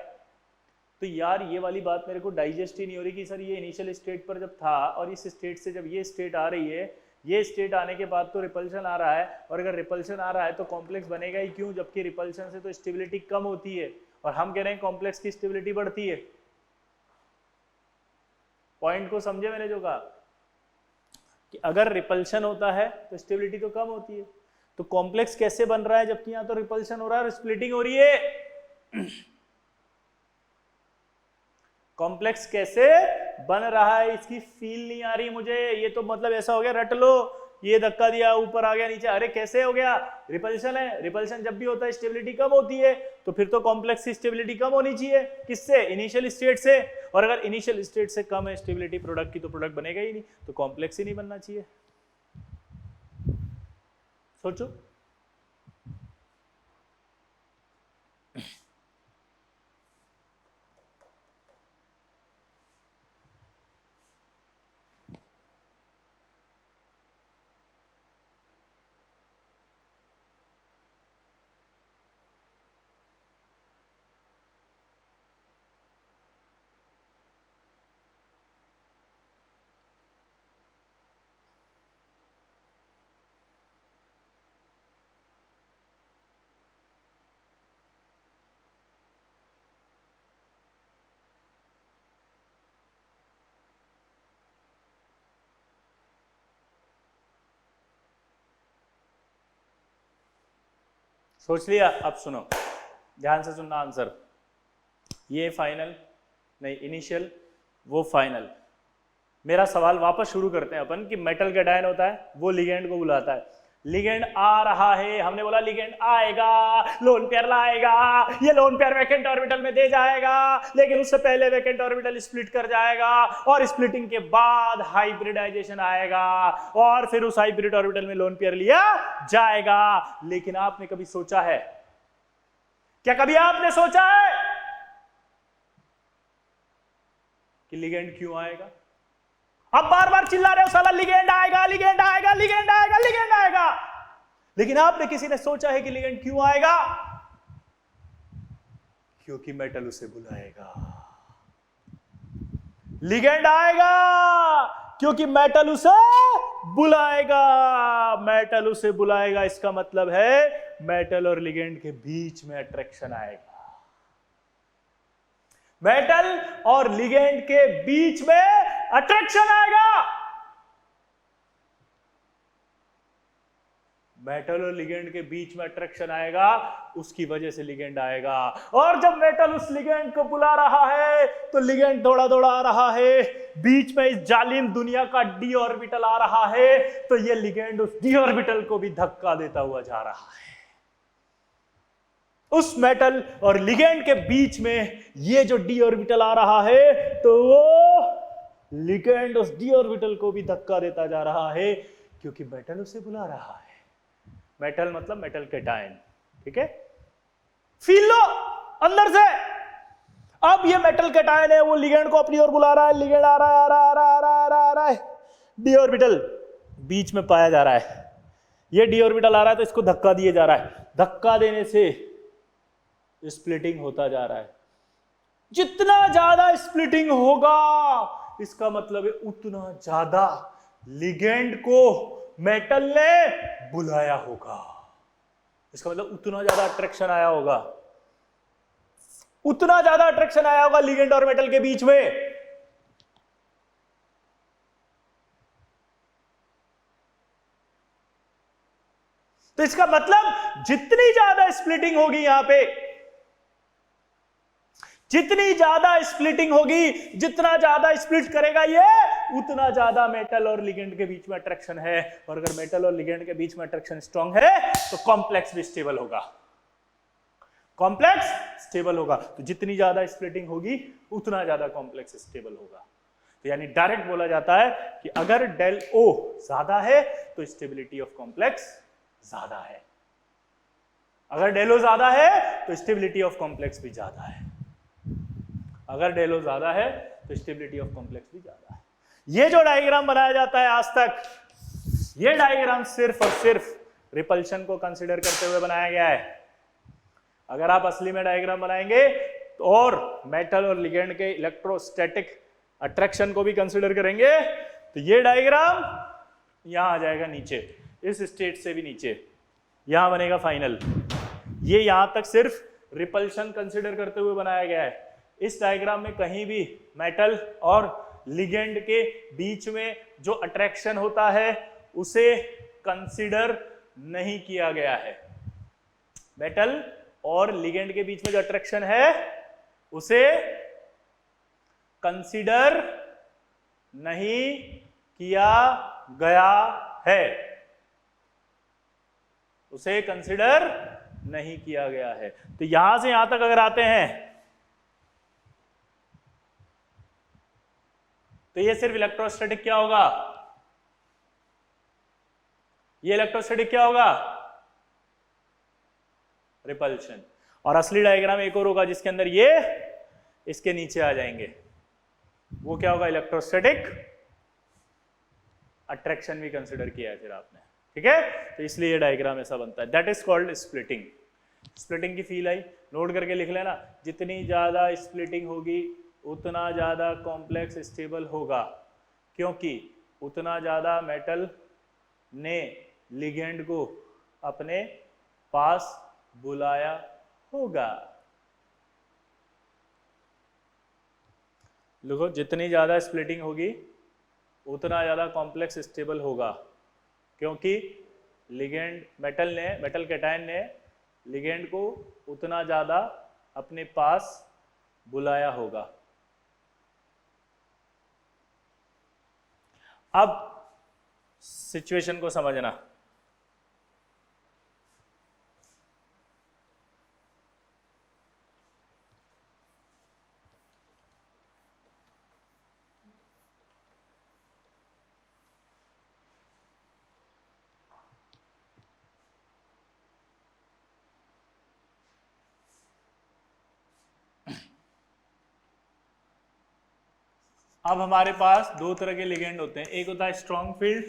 तो यार ये वाली बात मेरे को डाइजेस्ट ही नहीं हो रही कि सर ये इनिशियल स्टेट पर जब था और इस स्टेट से जब ये स्टेट आ रही है, ये स्टेट आने के बाद तो रिपल्शन आ रहा है, और अगर रिपल्शन आ रहा है तो कॉम्प्लेक्स बनेगा ही क्यों? जबकि रिपल्शन से तो स्टेबिलिटी कम होती है और हम कह रहे हैं कॉम्प्लेक्स की स्टेबिलिटी बढ़ती है। पॉइंट को समझे मैंने जो कहा कि अगर रिपल्शन होता है तो स्टेबिलिटी तो कम होती है, तो कॉम्प्लेक्स कैसे बन रहा है जबकि यहां तो रिपल्शन हो रहा है और स्प्लिटिंग हो रही है? कॉम्प्लेक्स कैसे बन रहा है इसकी फील नहीं आ रही मुझे। ये तो मतलब ऐसा हो गया रट लो, ये धक्का दिया ऊपर आ गया नीचे, अरे कैसे हो गया? रिपल्शन है। रिपल्शन जब भी होता है स्टेबिलिटी कम होती है, तो फिर तो कॉम्प्लेक्स की स्टेबिलिटी कम होनी चाहिए। किससे? इनिशियल स्टेट से। और अगर इनिशियल स्टेट से कम है स्टेबिलिटी प्रोडक्ट की तो प्रोडक्ट बनेगा ही नहीं, तो कॉम्प्लेक्स ही नहीं बनना चाहिए। सोचो। सोच लिया? अब सुनो, ध्यान से सुनना आंसर। ये फाइनल नहीं, इनिशियल, वो फाइनल। मेरा सवाल वापस शुरू करते हैं अपन कि मेटल कैटायन होता है, वो लिगेंड को बुलाता है। लिगेंड आ रहा है, हमने बोला लिगेंड आएगा, लोन पेयर लाएगा, ये लोन पेयर वैकेंट ऑर्बिटल में दे जाएगा, लेकिन उससे पहले वैकेंट ऑर्बिटल स्प्लिट कर जाएगा और स्प्लिटिंग के बाद हाइब्रिडाइजेशन आएगा और फिर उस हाइब्रिड ऑर्बिटल में लोन पेयर लिया जाएगा। लेकिन आपने कभी सोचा है, क्या कभी आपने सोचा है कि लिगेंड क्यों आएगा? अब बार बार चिल्ला रहे हो साला लिगेंड आएगा, लिगेंड आएगा, लिगेंड आएगा, लिगेंड आएगा, लेकिन आपने किसी ने सोचा है कि लिगेंड क्यों आएगा? क्योंकि मेटल उसे बुलाएगा। लिगेंड आएगा क्योंकि मेटल उसे बुलाएगा। मेटल उसे बुलाएगा, इसका मतलब है मेटल और लिगेंड के बीच में अट्रैक्शन आएगा। मेटल और लिगेंड के बीच में अट्रैक्शन आएगा। मेटल और लिगेंड के बीच में अट्रैक्शन आएगा, उसकी वजह से लिगेंड आएगा। और जब मेटल उस लिगेंड को बुला रहा है तो लिगेंड दौड़ा दौड़ा आ रहा है, बीच में इस जालिम दुनिया का डी ऑर्बिटल आ रहा है, तो ये लिगेंड उस डी ऑर्बिटल को भी धक्का देता हुआ जा रहा है। उस मेटल और लिगेंड के बीच में ये जो डी ऑर्बिटल आ रहा है, तो वो लिगेंड उस डी ऑर्बिटल को भी धक्का देता जा रहा है, क्योंकि मेटल उसे बुला रहा है। मेटल मतलब मेटल कैटायन, ठीक है? फील लो अंदर से। अब ये मेटल कैटायन है, वो लिगेंड को अपनी ओर बुला रहा है, लिगेंड आ रहा है, आ रहा है, आ रहा है, आ रहा है, आ रहा है, डी ऑर्बिटल बीच में पाया जा रहा है। ये डी ऑर्बिटल आ रहा है तो इसको धक्का दिए जा रहा है, धक्का देने से स्प्लिटिंग होता जा रहा है। जितना ज्यादा स्प्लिटिंग होगा, इसका मतलब है उतना ज्यादा लिगेंड को मेटल ने बुलाया होगा। इसका मतलब उतना ज्यादा अट्रैक्शन आया होगा, उतना ज्यादा अट्रैक्शन आया होगा लिगेंड और मेटल के बीच में। तो इसका मतलब जितनी ज्यादा स्प्लिटिंग होगी यहां पे, जितनी ज्यादा स्प्लिटिंग होगी, जितना ज्यादा स्प्लिट करेगा ये, उतना ज्यादा मेटल और लिगेंड के बीच में अट्रैक्शन है। और अगर मेटल और लिगेंड के बीच में अट्रैक्शन स्ट्रांग है तो कॉम्प्लेक्स भी स्टेबल होगा, कॉम्प्लेक्स स्टेबल होगा। तो जितनी ज्यादा स्प्लिटिंग होगी उतना ज्यादा कॉम्प्लेक्स स्टेबल होगा। तो यानी डायरेक्ट बोला जाता है कि अगर डेल ओ ज्यादा है तो स्टेबिलिटी ऑफ कॉम्प्लेक्स ज्यादा है, अगर डेल ओ ज्यादा है तो स्टेबिलिटी ऑफ कॉम्प्लेक्स भी ज्यादा है, अगर डेल ओ ज्यादा है तो स्टेबिलिटी ऑफ कॉम्प्लेक्स भी ज्यादा है। ये जो डायग्राम बनाया जाता है आज तक, ये डायग्राम सिर्फ और सिर्फ रिपल्शन को कंसीडर करते हुए बनाया गया है। अगर आप असली में डायग्राम बनाएंगे तो और मेटल और लिगेंड के इलेक्ट्रोस्टैटिक अट्रैक्शन को भी कंसीडर करेंगे तो ये डायग्राम यहां आ जाएगा नीचे, इस स्टेट से भी नीचे, यहां बनेगा फाइनल। ये यहां तक सिर्फ रिपल्शन कंसीडर करते हुए बनाया गया है। इस डायग्राम में कहीं भी मेटल और लिगेंड के बीच में जो अट्रैक्शन होता है उसे कंसीडर नहीं किया गया है। मेटल और लिगेंड के बीच में जो अट्रैक्शन है उसे कंसीडर नहीं किया गया है, उसे कंसीडर नहीं किया गया है। तो यहां से यहां तक अगर आते हैं तो ये सिर्फ इलेक्ट्रोस्टैटिक क्या होगा, ये इलेक्ट्रोस्टैटिक क्या होगा, रिपल्शन। और असली डायग्राम एक और होगा जिसके अंदर ये इसके नीचे आ जाएंगे, वो क्या होगा, इलेक्ट्रोस्टैटिक अट्रैक्शन भी कंसीडर किया है फिर आपने, ठीक है। तो इसलिए ये डायग्राम ऐसा बनता है, that is called splitting. Splitting की फील आई, नोट करके लिख लेना, जितनी ज्यादा स्प्लिटिंग होगी उतना ज्यादा कॉम्प्लेक्स स्टेबल होगा, क्योंकि उतना ज्यादा मेटल ने लिगेंड को अपने पास बुलाया होगा। देखो, जितनी ज्यादा स्प्लिटिंग होगी उतना ज्यादा कॉम्प्लेक्स स्टेबल होगा, क्योंकि लिगेंड मेटल कैटायन ने लिगेंड को उतना ज्यादा अपने पास बुलाया होगा। अब सिचुएशन को समझना, अब हमारे पास दो तरह के लिगेंड होते हैं, एक होता है स्ट्रॉन्ग फील्ड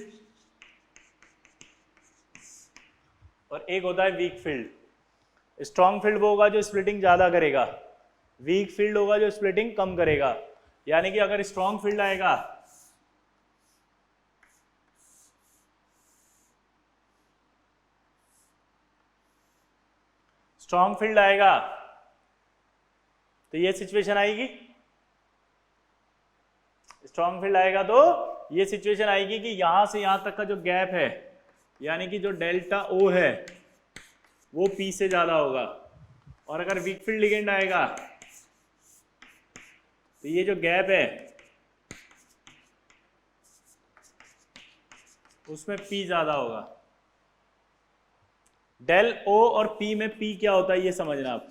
और एक होता है वीक फील्ड। स्ट्रॉन्ग फील्ड वो होगा जो स्प्लिटिंग ज्यादा करेगा, वीक फील्ड होगा जो स्प्लिटिंग कम करेगा। यानी कि अगर स्ट्रॉन्ग फील्ड आएगा तो ये सिचुएशन आएगी, स्ट्रॉन्ग फील्ड आएगा तो ये सिचुएशन आएगी कि यहां से यहां तक का जो गैप है, यानी कि जो डेल्टा ओ है वो पी से ज्यादा होगा। और अगर वीक फील्ड लिगेंड आएगा तो ये जो गैप है उसमें पी ज्यादा होगा। डेल ओ और पी में पी क्या होता है ये समझना आप।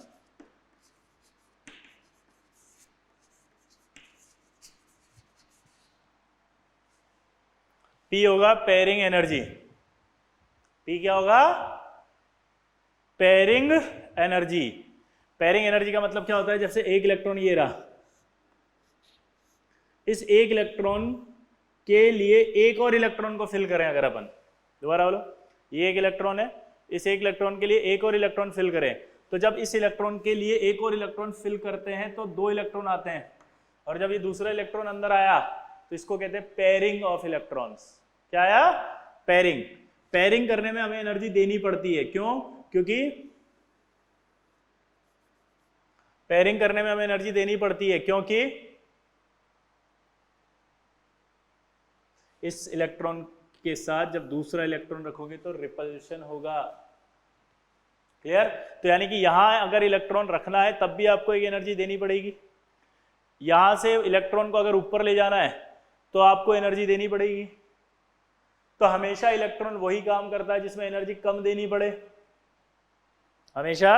पी होगा पेयरिंग एनर्जी, पी क्या होगा, पेयरिंग एनर्जी। पेयरिंग एनर्जी का मतलब क्या होता है, जैसे एक इलेक्ट्रॉन ये रहा, इस एक इलेक्ट्रॉन के लिए एक और इलेक्ट्रॉन को फिल करें, अगर अपन दोबारा बोलो, ये एक इलेक्ट्रॉन है, इस एक इलेक्ट्रॉन के लिए एक और इलेक्ट्रॉन फिल करें, तो जब इस इलेक्ट्रॉन के लिए एक और इलेक्ट्रॉन फिल करते हैं तो दो इलेक्ट्रॉन आते हैं, और जब ये दूसरा इलेक्ट्रॉन अंदर आया तो इसको कहते हैं पेयरिंग ऑफ इलेक्ट्रॉन्स। क्या आया? पेयरिंग। पेयरिंग करने में हमें एनर्जी देनी पड़ती है, क्यों? क्योंकि पेयरिंग करने में हमें एनर्जी देनी पड़ती है क्योंकि इस इलेक्ट्रॉन के साथ जब दूसरा इलेक्ट्रॉन रखोगे तो रिपल्शन होगा। क्लियर? तो यानी कि यहां अगर इलेक्ट्रॉन रखना है तब भी आपको एक एनर्जी देनी पड़ेगी, यहां से इलेक्ट्रॉन को अगर ऊपर ले जाना है तो आपको एनर्जी देनी पड़ेगी। तो हमेशा इलेक्ट्रॉन वही काम करता है जिसमें एनर्जी कम देनी पड़े। हमेशा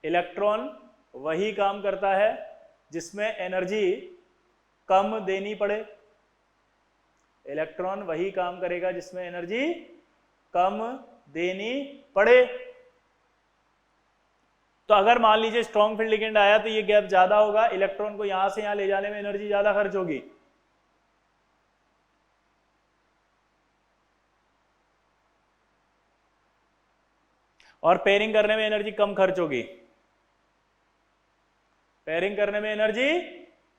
इलेक्ट्रॉन वही काम करता है जिसमें एनर्जी कम देनी पड़े। इलेक्ट्रॉन वही काम करेगा जिसमें एनर्जी कम देनी पड़े। तो अगर मान लीजिए स्ट्रॉन्ग फील्ड लिगेंड आया तो ये गैप ज्यादा होगा, इलेक्ट्रॉन को यहां से यहां ले जाने में एनर्जी ज्यादा खर्च होगी। और पेयरिंग करने में एनर्जी कम खर्च होगी। पेयरिंग करने में एनर्जी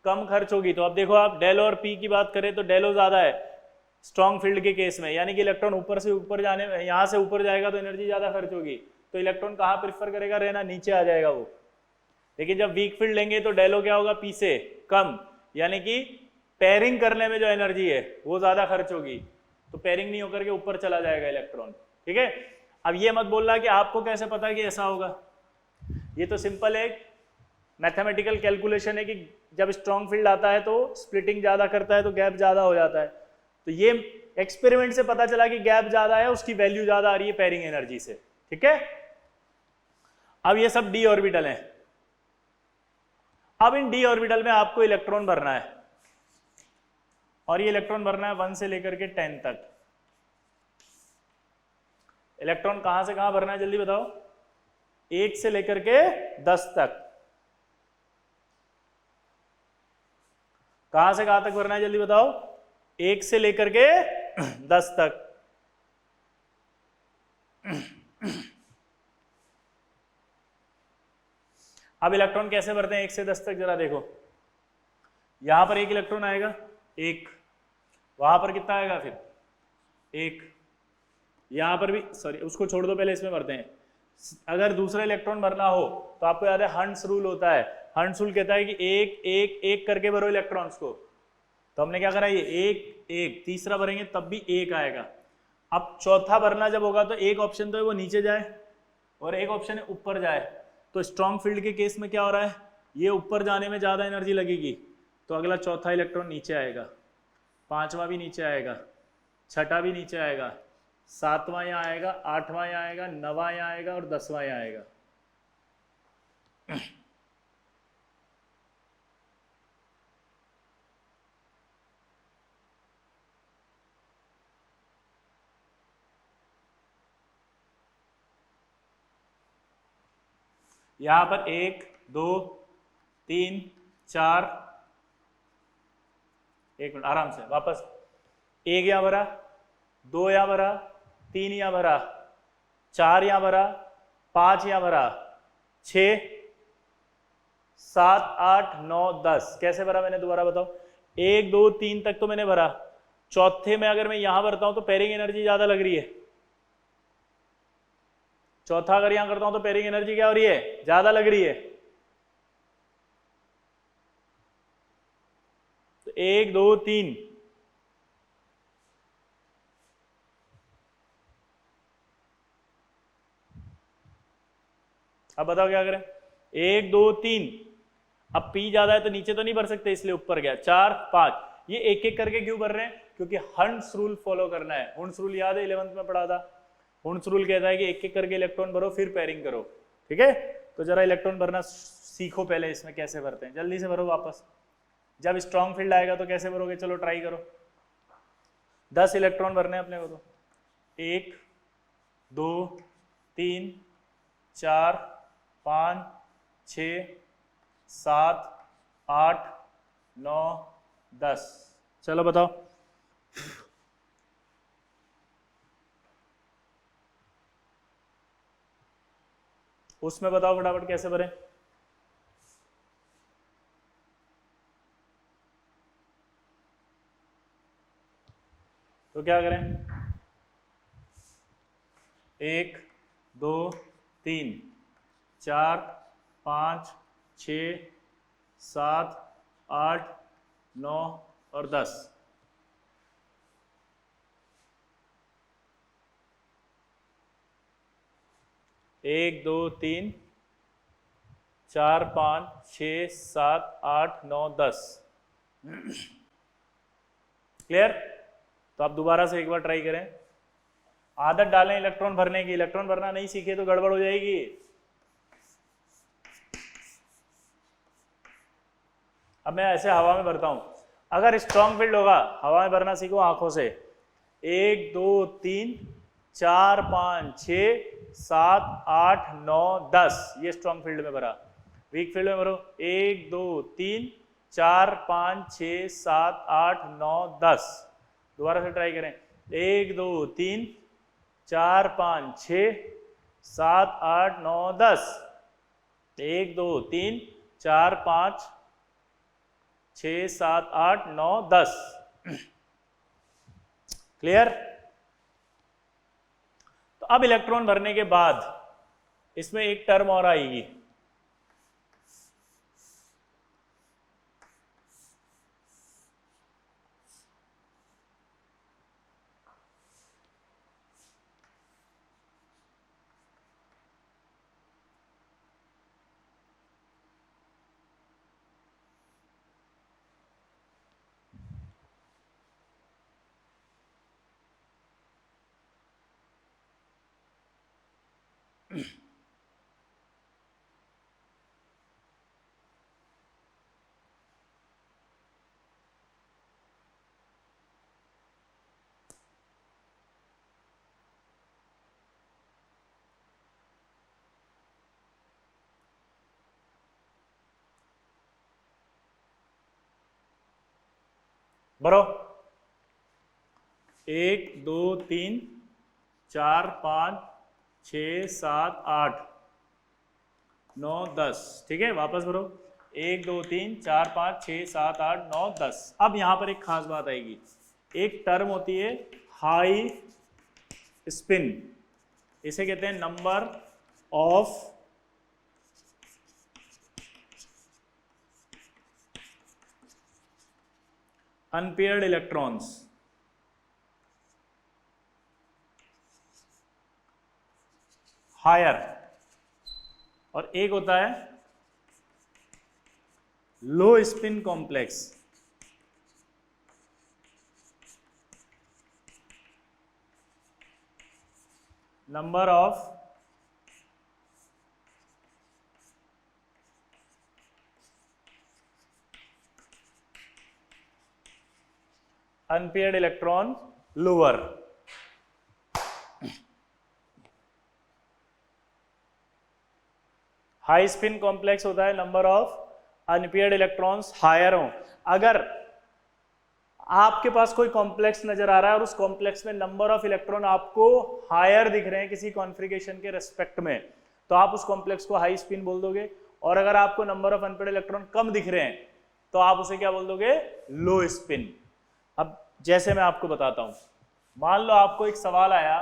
कम खर्च होगी। तो अब देखो, आप डेल और पी की बात करें तो डेलो ज्यादा है स्ट्रॉन्ग फील्ड के केस में, यानी कि इलेक्ट्रॉन ऊपर से ऊपर जाने में, यहां से ऊपर जाएगा तो एनर्जी ज्यादा खर्च होगी। तो इलेक्ट्रॉन कहां प्रेफर करेगा रहना? नीचे आ जाएगा वो। लेकिन जब वीक फील्ड लेंगे तो डेलो क्या होगा? पी से कम, यानी कि पेयरिंग करने में जो एनर्जी है वो ज्यादा खर्च होगी। तो पेयरिंग नहीं होकर के ऊपर चला जाएगा इलेक्ट्रॉन। ठीक है? अब ये मत बोलना कि आपको कैसे पता कि ऐसा होगा। ये तो सिंपल है, मैथमेटिकल कैलकुलेशन है कि जब स्ट्रॉन्ग फील्ड आता है तो स्प्लिटिंग ज्यादा करता है तो गैप ज्यादा हो जाता है। तो ये एक्सपेरिमेंट से पता चला कि गैप ज्यादा है, उसकी वैल्यू ज्यादा आ रही है पेयरिंग एनर्जी से। ठीक है? अब ये सब डी ऑर्बिटल है। अब इन डी ऑर्बिटल में आपको इलेक्ट्रॉन भरना है, और ये इलेक्ट्रॉन भरना है 1 से लेकर के 10 तक। इलेक्ट्रॉन कहां से कहां भरना है जल्दी बताओ? 1 से लेकर के 10 तक। कहां से कहां तक भरना है जल्दी बताओ? 1 से लेकर के 10 तक। अब इलेक्ट्रॉन कैसे भरते हैं 1 से 10 तक? जरा देखो, यहां पर एक इलेक्ट्रॉन आएगा, एक, वहां पर कितना आएगा फिर? एक, यहां पर भी, सॉरी उसको छोड़ दो, पहले इसमें भरते हैं। अगर दूसरा इलेक्ट्रॉन भरना हो तो आपको याद है हंट्स रूल होता है। हंट्स रूल कहता है कि एक एक एक करके भरो इलेक्ट्रॉन्स को। तो हमने क्या करा? ये एक एक, तीसरा भरेंगे तब भी एक आएगा। अब चौथा भरना जब होगा तो एक ऑप्शन तो है वो नीचे जाए और एक ऑप्शन है ऊपर जाए। तो स्ट्रॉन्ग फील्ड के केस में क्या हो रहा है? ये ऊपर जाने में ज्यादा एनर्जी लगेगी, तो अगला चौथा इलेक्ट्रॉन नीचे आएगा, पांचवा भी नीचे आएगा, छठा भी नीचे आएगा, सातवां यहाँ आएगा, आठवां यहाँ आएगा, नवां यहाँ आएगा और 10वां यहाँ आएगा। यहां पर 1 2 3 4, एक मिनट आराम से, वापस, 1 यहां भरा, 2 यहां भरा, 3 यहां भरा, 4 यहां भरा, 5 यहां भरा, 6 7 8 9 10। कैसे भरा मैंने दोबारा बताओ? 1 2 3 तक तो मैंने भरा, चौथे में अगर मैं यहां भरता हूं तो पेयरिंग एनर्जी ज्यादा लग रही है। चौथा अगर यहां करता हूं तो पेयरिंग एनर्जी क्या हो रही है? ज्यादा लग रही है। तो 1 2 3, अब बताओ क्या करें? 1 2 3, अब पी ज्यादा है तो नीचे तो नहीं भर सकते, इसलिए ऊपर गया। 4 5, ये एक एक करके क्यों भर रहे हैं? क्योंकि हंट्स रूल फॉलो करना है। हंट्स रूल याद है 11th में पढ़ा था। हंट्स रूल कहता है कि एक एक करके इलेक्ट्रॉन भरो फिर पेयरिंग करो। ठीक है? तो जरा इलेक्ट्रॉन भरना सीखो पहले, इसमें कैसे भरते हैं, जल्दी से भरो वापस। जब स्ट्रॉन्ग फील्ड आएगा तो कैसे भरोगे? चलो ट्राई करो। 10 इलेक्ट्रॉन भरने हैं अपने को। तो 1 2 3 4 5 6 7 8 9 10। चलो बताओ। उसमें बताओ फटाफट कैसे भरें? तो क्या करें, 1 2 3 4 5 6 7 8 9 और 10। एक 2 3 4 5 6 7 8 9 10। क्लियर? तो आप दोबारा से एक बार ट्राई करें, आदत डालें इलेक्ट्रॉन भरने की। इलेक्ट्रॉन भरना नहीं सीखे तो गड़बड़ हो जाएगी। अब मैं ऐसे हवा में भरता हूं, अगर स्ट्रॉन्ग फील्ड होगा, हवा में भरना सीखो आंखों से। 1 2 3 4 5 6 7 8 9 10, ये स्ट्रॉन्ग फील्ड में भरा। वीक फील्ड में भरो, 1 2 3 4 5 6 7 8 9 10। दोबारा से ट्राई करें, 1 2 3 4 5 6 7 8 9 10। 1 2 3 4 5 6 7 8 9 10। क्लियर? तो अब इलेक्ट्रॉन भरने के बाद इसमें एक टर्म और आएगी, भरो। 1 2 3 4 5 6 7 8 9 10। ठीक है, वापस भरो। 1 2 3 4 5 6 7 8 9 10। अब यहां पर एक खास बात आएगी, एक टर्म होती है हाई स्पिन, इसे कहते हैं number of unpaired electrons. Higher, और एक होता है low spin complex. Number of unpaired electron lower. High spin complex होता है number of unpaired electrons higher हो। अगर आपके पास कोई कॉम्प्लेक्स नजर आ रहा है और उस कॉम्प्लेक्स में नंबर ऑफ इलेक्ट्रॉन आपको हायर दिख रहे हैं किसी कॉन्फ़िगरेशन के रेस्पेक्ट में, तो आप उस कॉम्प्लेक्स को हाई स्पिन बोल दोगे। और अगर आपको नंबर ऑफ अनपेयर्ड इलेक्ट्रॉन कम दिख रहे हैं तो आप उसे क्या बोल दोगे, लो स्पिन। अब जैसे मैं आपको बताता हूं, मान लो आपको एक सवाल आया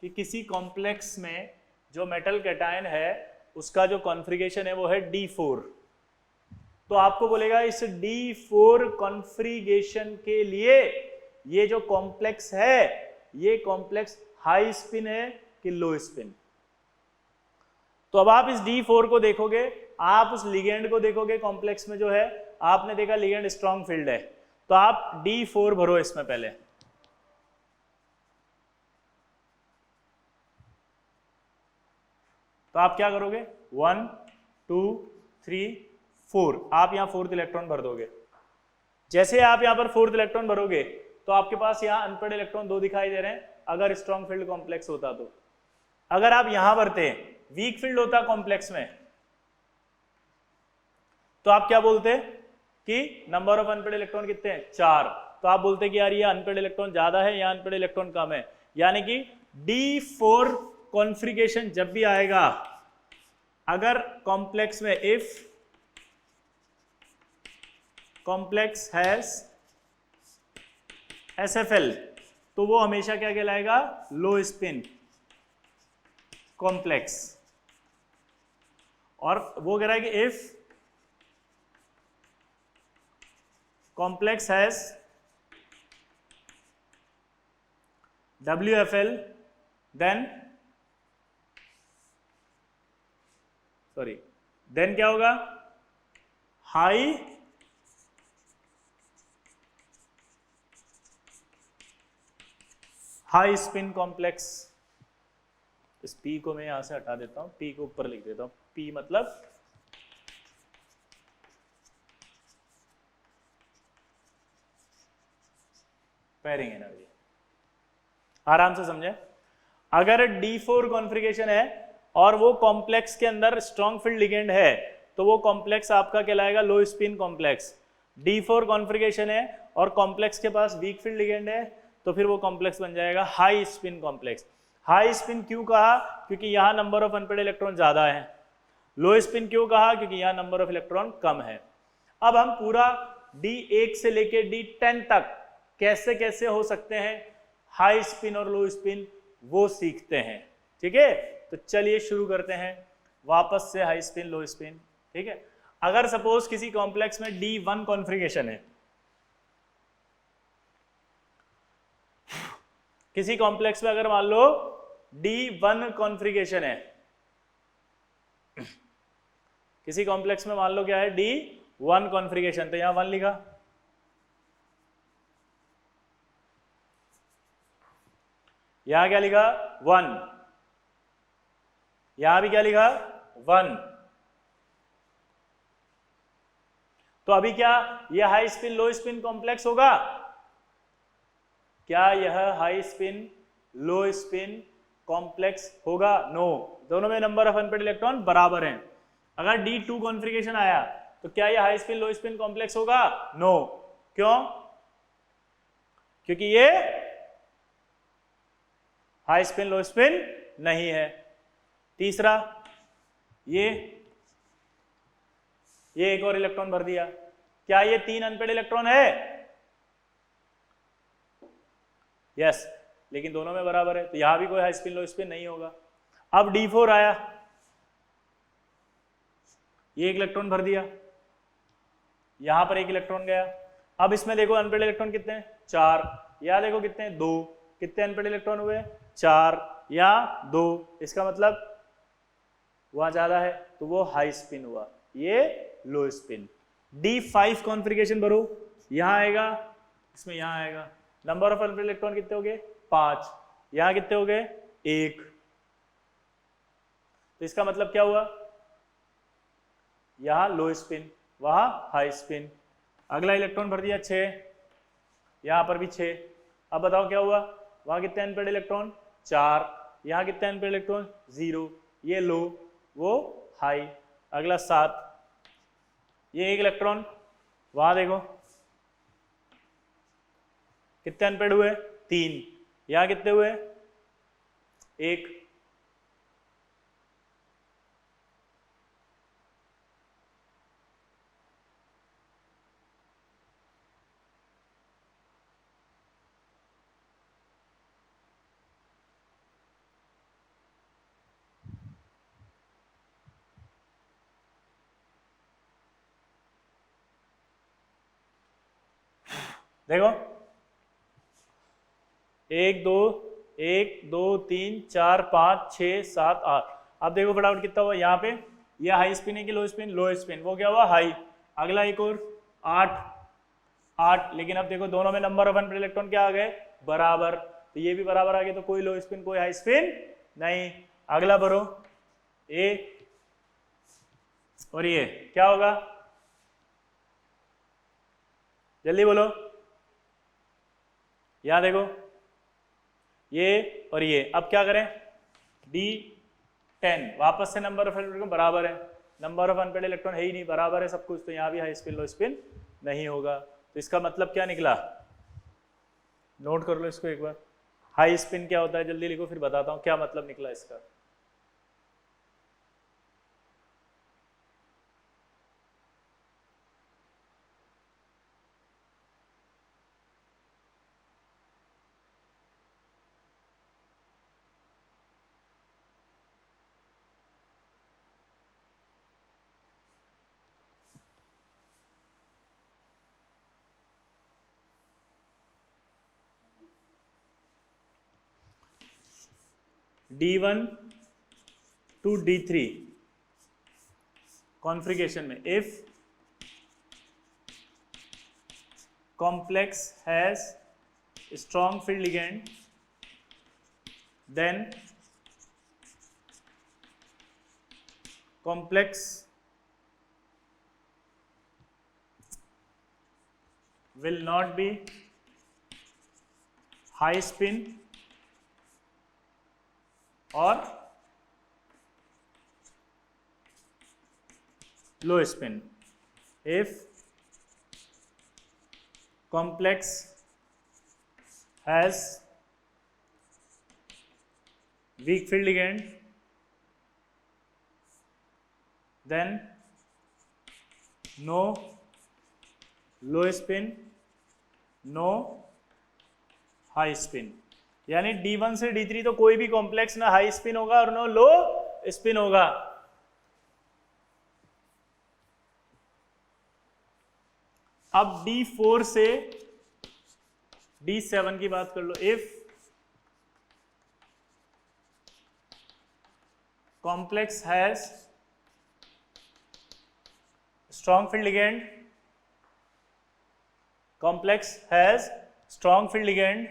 कि किसी कॉम्प्लेक्स में जो मेटल कैटायन है उसका जो कॉन्फ़िगरेशन है वो है D4, तो आपको बोलेगा इस D4 कॉन्फ़िगरेशन के लिए ये जो कॉम्प्लेक्स है, ये कॉम्प्लेक्स हाई स्पिन है कि लो स्पिन। तो अब आप इस D4 को देखोगे, आप उस लिगेंड को देखोगे कॉम्प्लेक्स में जो है, आपने देखा लिगेंड स्ट्रॉन्ग फील्ड है, तो आप D4 भरो इसमें पहले। तो आप क्या करोगे, 1 2 3 4, आप यहां फोर्थ इलेक्ट्रॉन भर दोगे। जैसे आप यहां पर फोर्थ इलेक्ट्रॉन भरोगे तो आपके पास यहां अनपेयर्ड इलेक्ट्रॉन 2 दिखाई दे रहे हैं, अगर स्ट्रॉन्ग फील्ड कॉम्प्लेक्स होता तो। अगर आप यहां भरते, वीक फील्ड होता कॉम्प्लेक्स में, तो आप क्या बोलते कि नंबर ऑफ अनपेयर्ड इलेक्ट्रॉन कितने हैं, 4। तो आप बोलते कि यार ये अनपेयर्ड इलेक्ट्रॉन ज्यादा है या अनपेयर्ड इलेक्ट्रॉन कम है। यानी कि D4 कॉन्फ़िगरेशन जब भी आएगा, अगर कॉम्प्लेक्स में, इफ कॉम्प्लेक्स हैज SFL, तो वो हमेशा क्या कहलाएगा, लो स्पिन कॉम्प्लेक्स। और वो कह रहा है कि if complex has WFL then क्या होगा, हाई स्पिन कॉम्प्लेक्स। इस P को मैं यहां से हटा देता हूं, P को ऊपर लिख देता हूं, P मतलब पेयरिंग एनर्जी। आराम से समझे, अगर D4 कॉन्फ़िगरेशन है और वो कॉम्प्लेक्स के अंदर स्ट्रॉन्ग फील्ड लिगेंड है तो वो कॉम्प्लेक्स आपका कहलाएगा लो स्पिन कॉम्प्लेक्स। D4 कॉन्फ़िगरेशन है और कॉम्प्लेक्स के पास वीक फील्ड लिगेंड है तो फिर वो कॉम्प्लेक्स बन जाएगा high spin complex. High spin क्यों कहा, क्योंकि यहां नंबर ऑफ अनपेड इलेक्ट्रॉन ज्यादा है। लो स्पिन क्यों कहा, क्योंकि यहां नंबर ऑफ इलेक्ट्रॉन कम है। अब हम पूरा D1 से लेके D10 तक कैसे कैसे हो सकते हैं हाई स्पिन और लो स्पिन, वो सीखते हैं। ठीक है, तो चलिए शुरू करते हैं वापस से हाई स्पिन लो स्पिन। ठीक है, अगर सपोज किसी कॉम्प्लेक्स में D1 कॉन्फ़िगरेशन है, किसी कॉम्प्लेक्स में अगर मान लो D1 कॉन्फ़िगरेशन है, किसी कॉम्प्लेक्स में मान लो क्या है D1 कॉन्फ़िगरेशन, तो यहां 1 लिखा, यहां क्या लिखा 1, यहां भी क्या लिखा 1। तो अभी क्या यह हाई स्पिन लो स्पिन कॉम्प्लेक्स होगा, क्या यह हाई स्पिन लो स्पिन कॉम्प्लेक्स होगा, नो। दोनों में नंबर ऑफ अनपेड इलेक्ट्रॉन बराबर हैं। अगर D2 कॉन्फ़िगरेशन आया तो क्या यह हाई स्पिन लो स्पिन कॉम्प्लेक्स होगा, नो। क्यों, क्योंकि ये हाई स्पिन लो स्पिन नहीं है। तीसरा, ये एक और इलेक्ट्रॉन भर दिया, क्या ये 3 अनपेड इलेक्ट्रॉन है, यस, लेकिन दोनों में बराबर है तो यहां भी कोई हाई स्पिन लो स्पिन नहीं होगा। अब D4 आया, ये एक इलेक्ट्रॉन भर दिया, यहां पर एक इलेक्ट्रॉन गया। अब इसमें देखो अनपेड इलेक्ट्रॉन कितने हैं, 4, यहां देखो कितने हैं, 2, कितने अनपेड इलेक्ट्रॉन हुए, 4 या 2, इसका मतलब वहां ज्यादा है तो वो हाई स्पिन हुआ, ये लो स्पिन। D5 कॉन्फ़िगरेशन भरो, यहां आएगा, इसमें यहां आएगा, नंबर ऑफ अनपेड इलेक्ट्रॉन कितने हो गए 5, यहां कितने हो गए 1, तो इसका मतलब क्या हुआ, यहां लो स्पिन वहां हाई स्पिन। अगला इलेक्ट्रॉन भर दिया 6, यहां पर भी 6। अब बताओ क्या हुआ, वहां कितने अनपेड इलेक्ट्रॉन 4, यहां कितने अनपेड इलेक्ट्रॉन 0, ये लो वो हाई। अगला 7, ये एक इलेक्ट्रॉन, वहां देखो कितने अनपेड हुए 3, यहां कितने हुए 1। देखो 1 2 1 2 3 4 5 6 7 8। अब देखो फटाफट कितना हुआ, यहाँ पे यह हाई स्पिन है कि लो स्पिन, लो स्पिन, वो क्या हुआ हाई। अगला एक और 8, लेकिन अब देखो दोनों में नंबर ऑफ अनपेड इलेक्ट्रॉन क्या आ गए बराबर, तो ये भी बराबर आ गए, तो कोई लो स्पिन कोई हाई स्पिन नहीं। अगला भरो ए और ये क्या होगा, जल्दी बोलो, यहां देखो ये और ये। अब क्या करें, D10 वापस से नंबर ऑफ इलेक्ट्रॉन बराबर है, नंबर ऑफ अनपेड इलेक्ट्रॉन है ही नहीं, बराबर है सब कुछ, तो यहां भी हाई स्पिन लो स्पिन नहीं होगा। तो इसका मतलब क्या निकला, नोट कर लो इसको एक बार, हाई स्पिन क्या होता है जल्दी लिखो, फिर बताता हूं क्या मतलब निकला इसका। D1 to D3 कॉन्फ़िगरेशन में, if complex has strong field ligand, then complex will not be high spin or low spin. If complex has weak field ligand, then no low spin, no high spin. यानी D1 से D3 तो कोई भी complex ना high spin होगा और no लो spin होगा. अब D4 से D7 की बात कर लो. If complex has strong field ligand, complex has strong field ligand,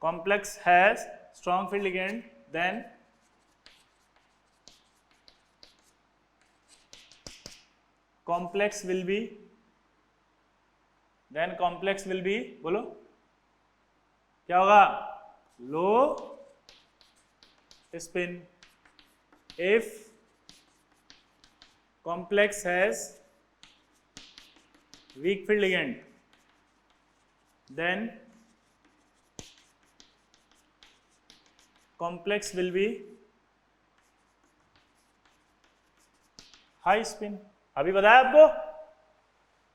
complex has strong field ligand, then complex will be बोलो क्या होगा, लो spin. if complex has weak field ligand, then complex will be high spin. अभी बताया आपको.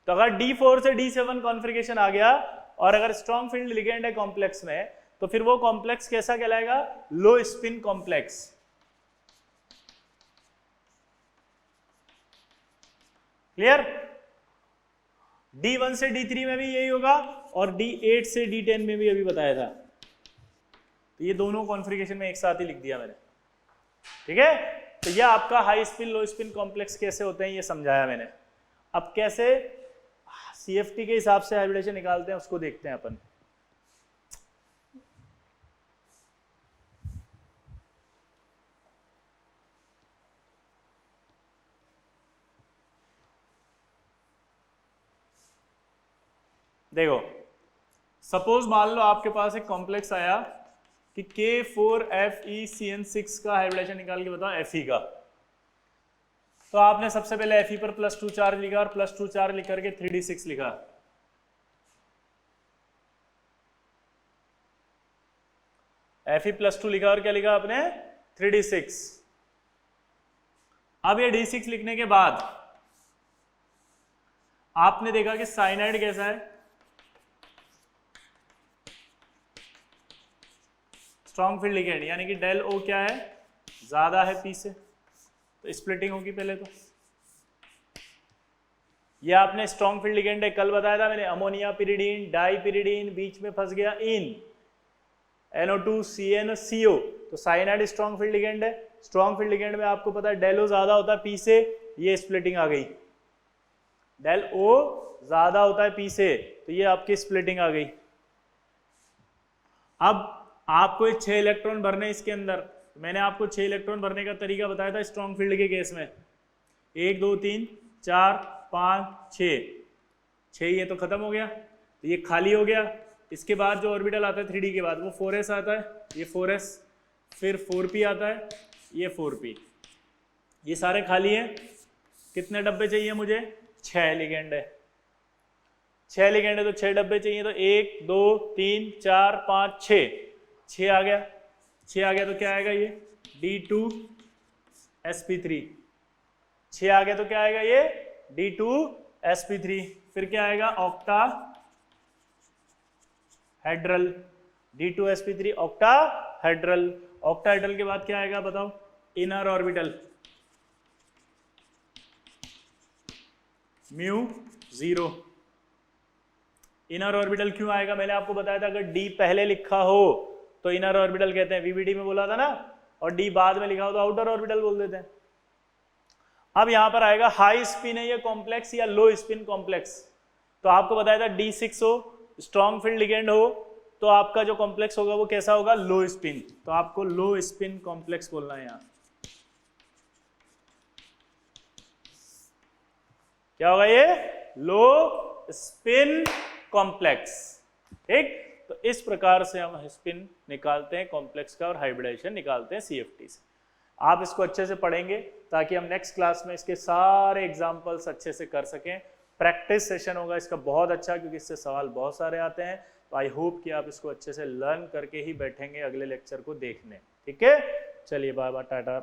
तो अगर D4 से D7 configuration आ गया और अगर स्ट्रॉन्ग फील्ड लिगेंड है कॉम्प्लेक्स में, तो फिर वो कॉम्प्लेक्स कैसा कहलाएगा, लो स्पिन कॉम्प्लेक्स. क्लियर. D1 से D3 में भी यही होगा और D8 से D10 में भी अभी बताया था. तो ये दोनों कॉन्फ़िगरेशन में एक साथ ही लिख दिया मैंने. ठीक है. तो ये आपका हाई स्पिन लो स्पिन कॉम्प्लेक्स कैसे होते हैं ये समझाया मैंने. अब कैसे CFT के हिसाब से हाइब्रिडेशन निकालते हैं उसको देखते हैं अपन. देखो, सपोज मान लो आपके पास एक कॉम्प्लेक्स आया कि K4FeCN6 का हाइब्रिडेशन निकाल के बताओ Fe का. तो आपने सबसे पहले Fe पर +2 चार्ज लिखा और +2 चार्ज लिख करके 3d6 लिखा. Fe +2 लिखा और क्या लिखा आपने, 3d6. अब ये d6 लिखने के बाद आपने देखा कि साइनाइड कैसा है, स्ट्रॉन्ग फील्ड लिगेंड, यानी कि डेल O क्या है, ज्यादा है P से, तो स्प्लिटिंग होगी पहले. तो ये आपने स्ट्रॉन्ग फील्ड लिगेंड है, कल बताया था मैंने, अमोनिया पिरिडीन डाई पिरिडीन बीच में फंस गया इन NO2CnCO, तो साइनाइड स्ट्रॉन्ग फील्ड लिगेंड है. स्ट्रॉन्ग फील्ड लिगेंड में आपको पता है डेल O ज्यादा होता है P से, ये स्प्लिटिंग आ गई. डेल O ज्यादा होता है P से, तो ये आपकी स्प्लिटिंग आ गई. अब आपको 6 इलेक्ट्रॉन भरने इसके अंदर. मैंने आपको 6 इलेक्ट्रॉन भरने का तरीका बताया था स्ट्रॉन्ग फील्ड के केस में. 1 2 3 4 5 6 ये तो खत्म हो गया, तो ये खाली हो गया. इसके बाद जो ऑर्बिटल आता है 3D के बाद वो 4s आता है, ये 4s, फिर 4p आता है, ये 4p. ये सारे खाली हैं. कितने डब्बे चाहिए मुझे, 6 लिगेंड है. 6 लिगेंड है तो 6 डब्बे चाहिए. तो 1 2 3 4 5 6 आ गया. 6 आ गया तो क्या आएगा, ये D2sp3. 6 आ गया तो क्या आएगा, ये D2sp3. फिर क्या आएगा, octahedral. D2sp3 octahedral. Octahedral के बाद क्या आएगा बताओ, इनर ऑर्बिटल μ0. इनर ऑर्बिटल क्यों आएगा, मैंने आपको बताया था अगर D पहले लिखा हो तो इनर ऑर्बिटल कहते हैं, वीबीडी में बोला था ना, और डी बाद में लिखा हो तो आउटर ऑर्बिटल बोल देते हैं। अब यहां पर आएगा हाई स्पिन है ये कॉम्प्लेक्स या लो स्पिन कॉम्प्लेक्स। तो आपको बताया था D6 हो, स्ट्रॉन्ग फील्ड लिगेंड हो, तो आपका जो कॉम्प्लेक्स होगा वो कैसा होगा, लो स्पिन। तो आपको लो स्पिन कॉम्प्लेक्स बोलना है यहां। क्या होगा ये, लो स्पिन कॉम्प्लेक्स। ठीक, तो इस प्रकार से हम स्पिन निकालते हैं कॉम्प्लेक्स का और हाइब्रिडाइजेशन निकालते हैं CFT से। आप इसको अच्छे से पढ़ेंगे ताकि हम नेक्स्ट क्लास में इसके सारे एग्जाम्पल्स अच्छे से कर सकें। प्रैक्टिस सेशन होगा इसका बहुत अच्छा, क्योंकि इससे सवाल बहुत सारे आते हैं। तो आई होप कि आप इसको अच्छे से लर्न करके ही बैठेंगे अगले लेक्चर को देखने। ठीक है, चलिए बाय बाय, टाटा।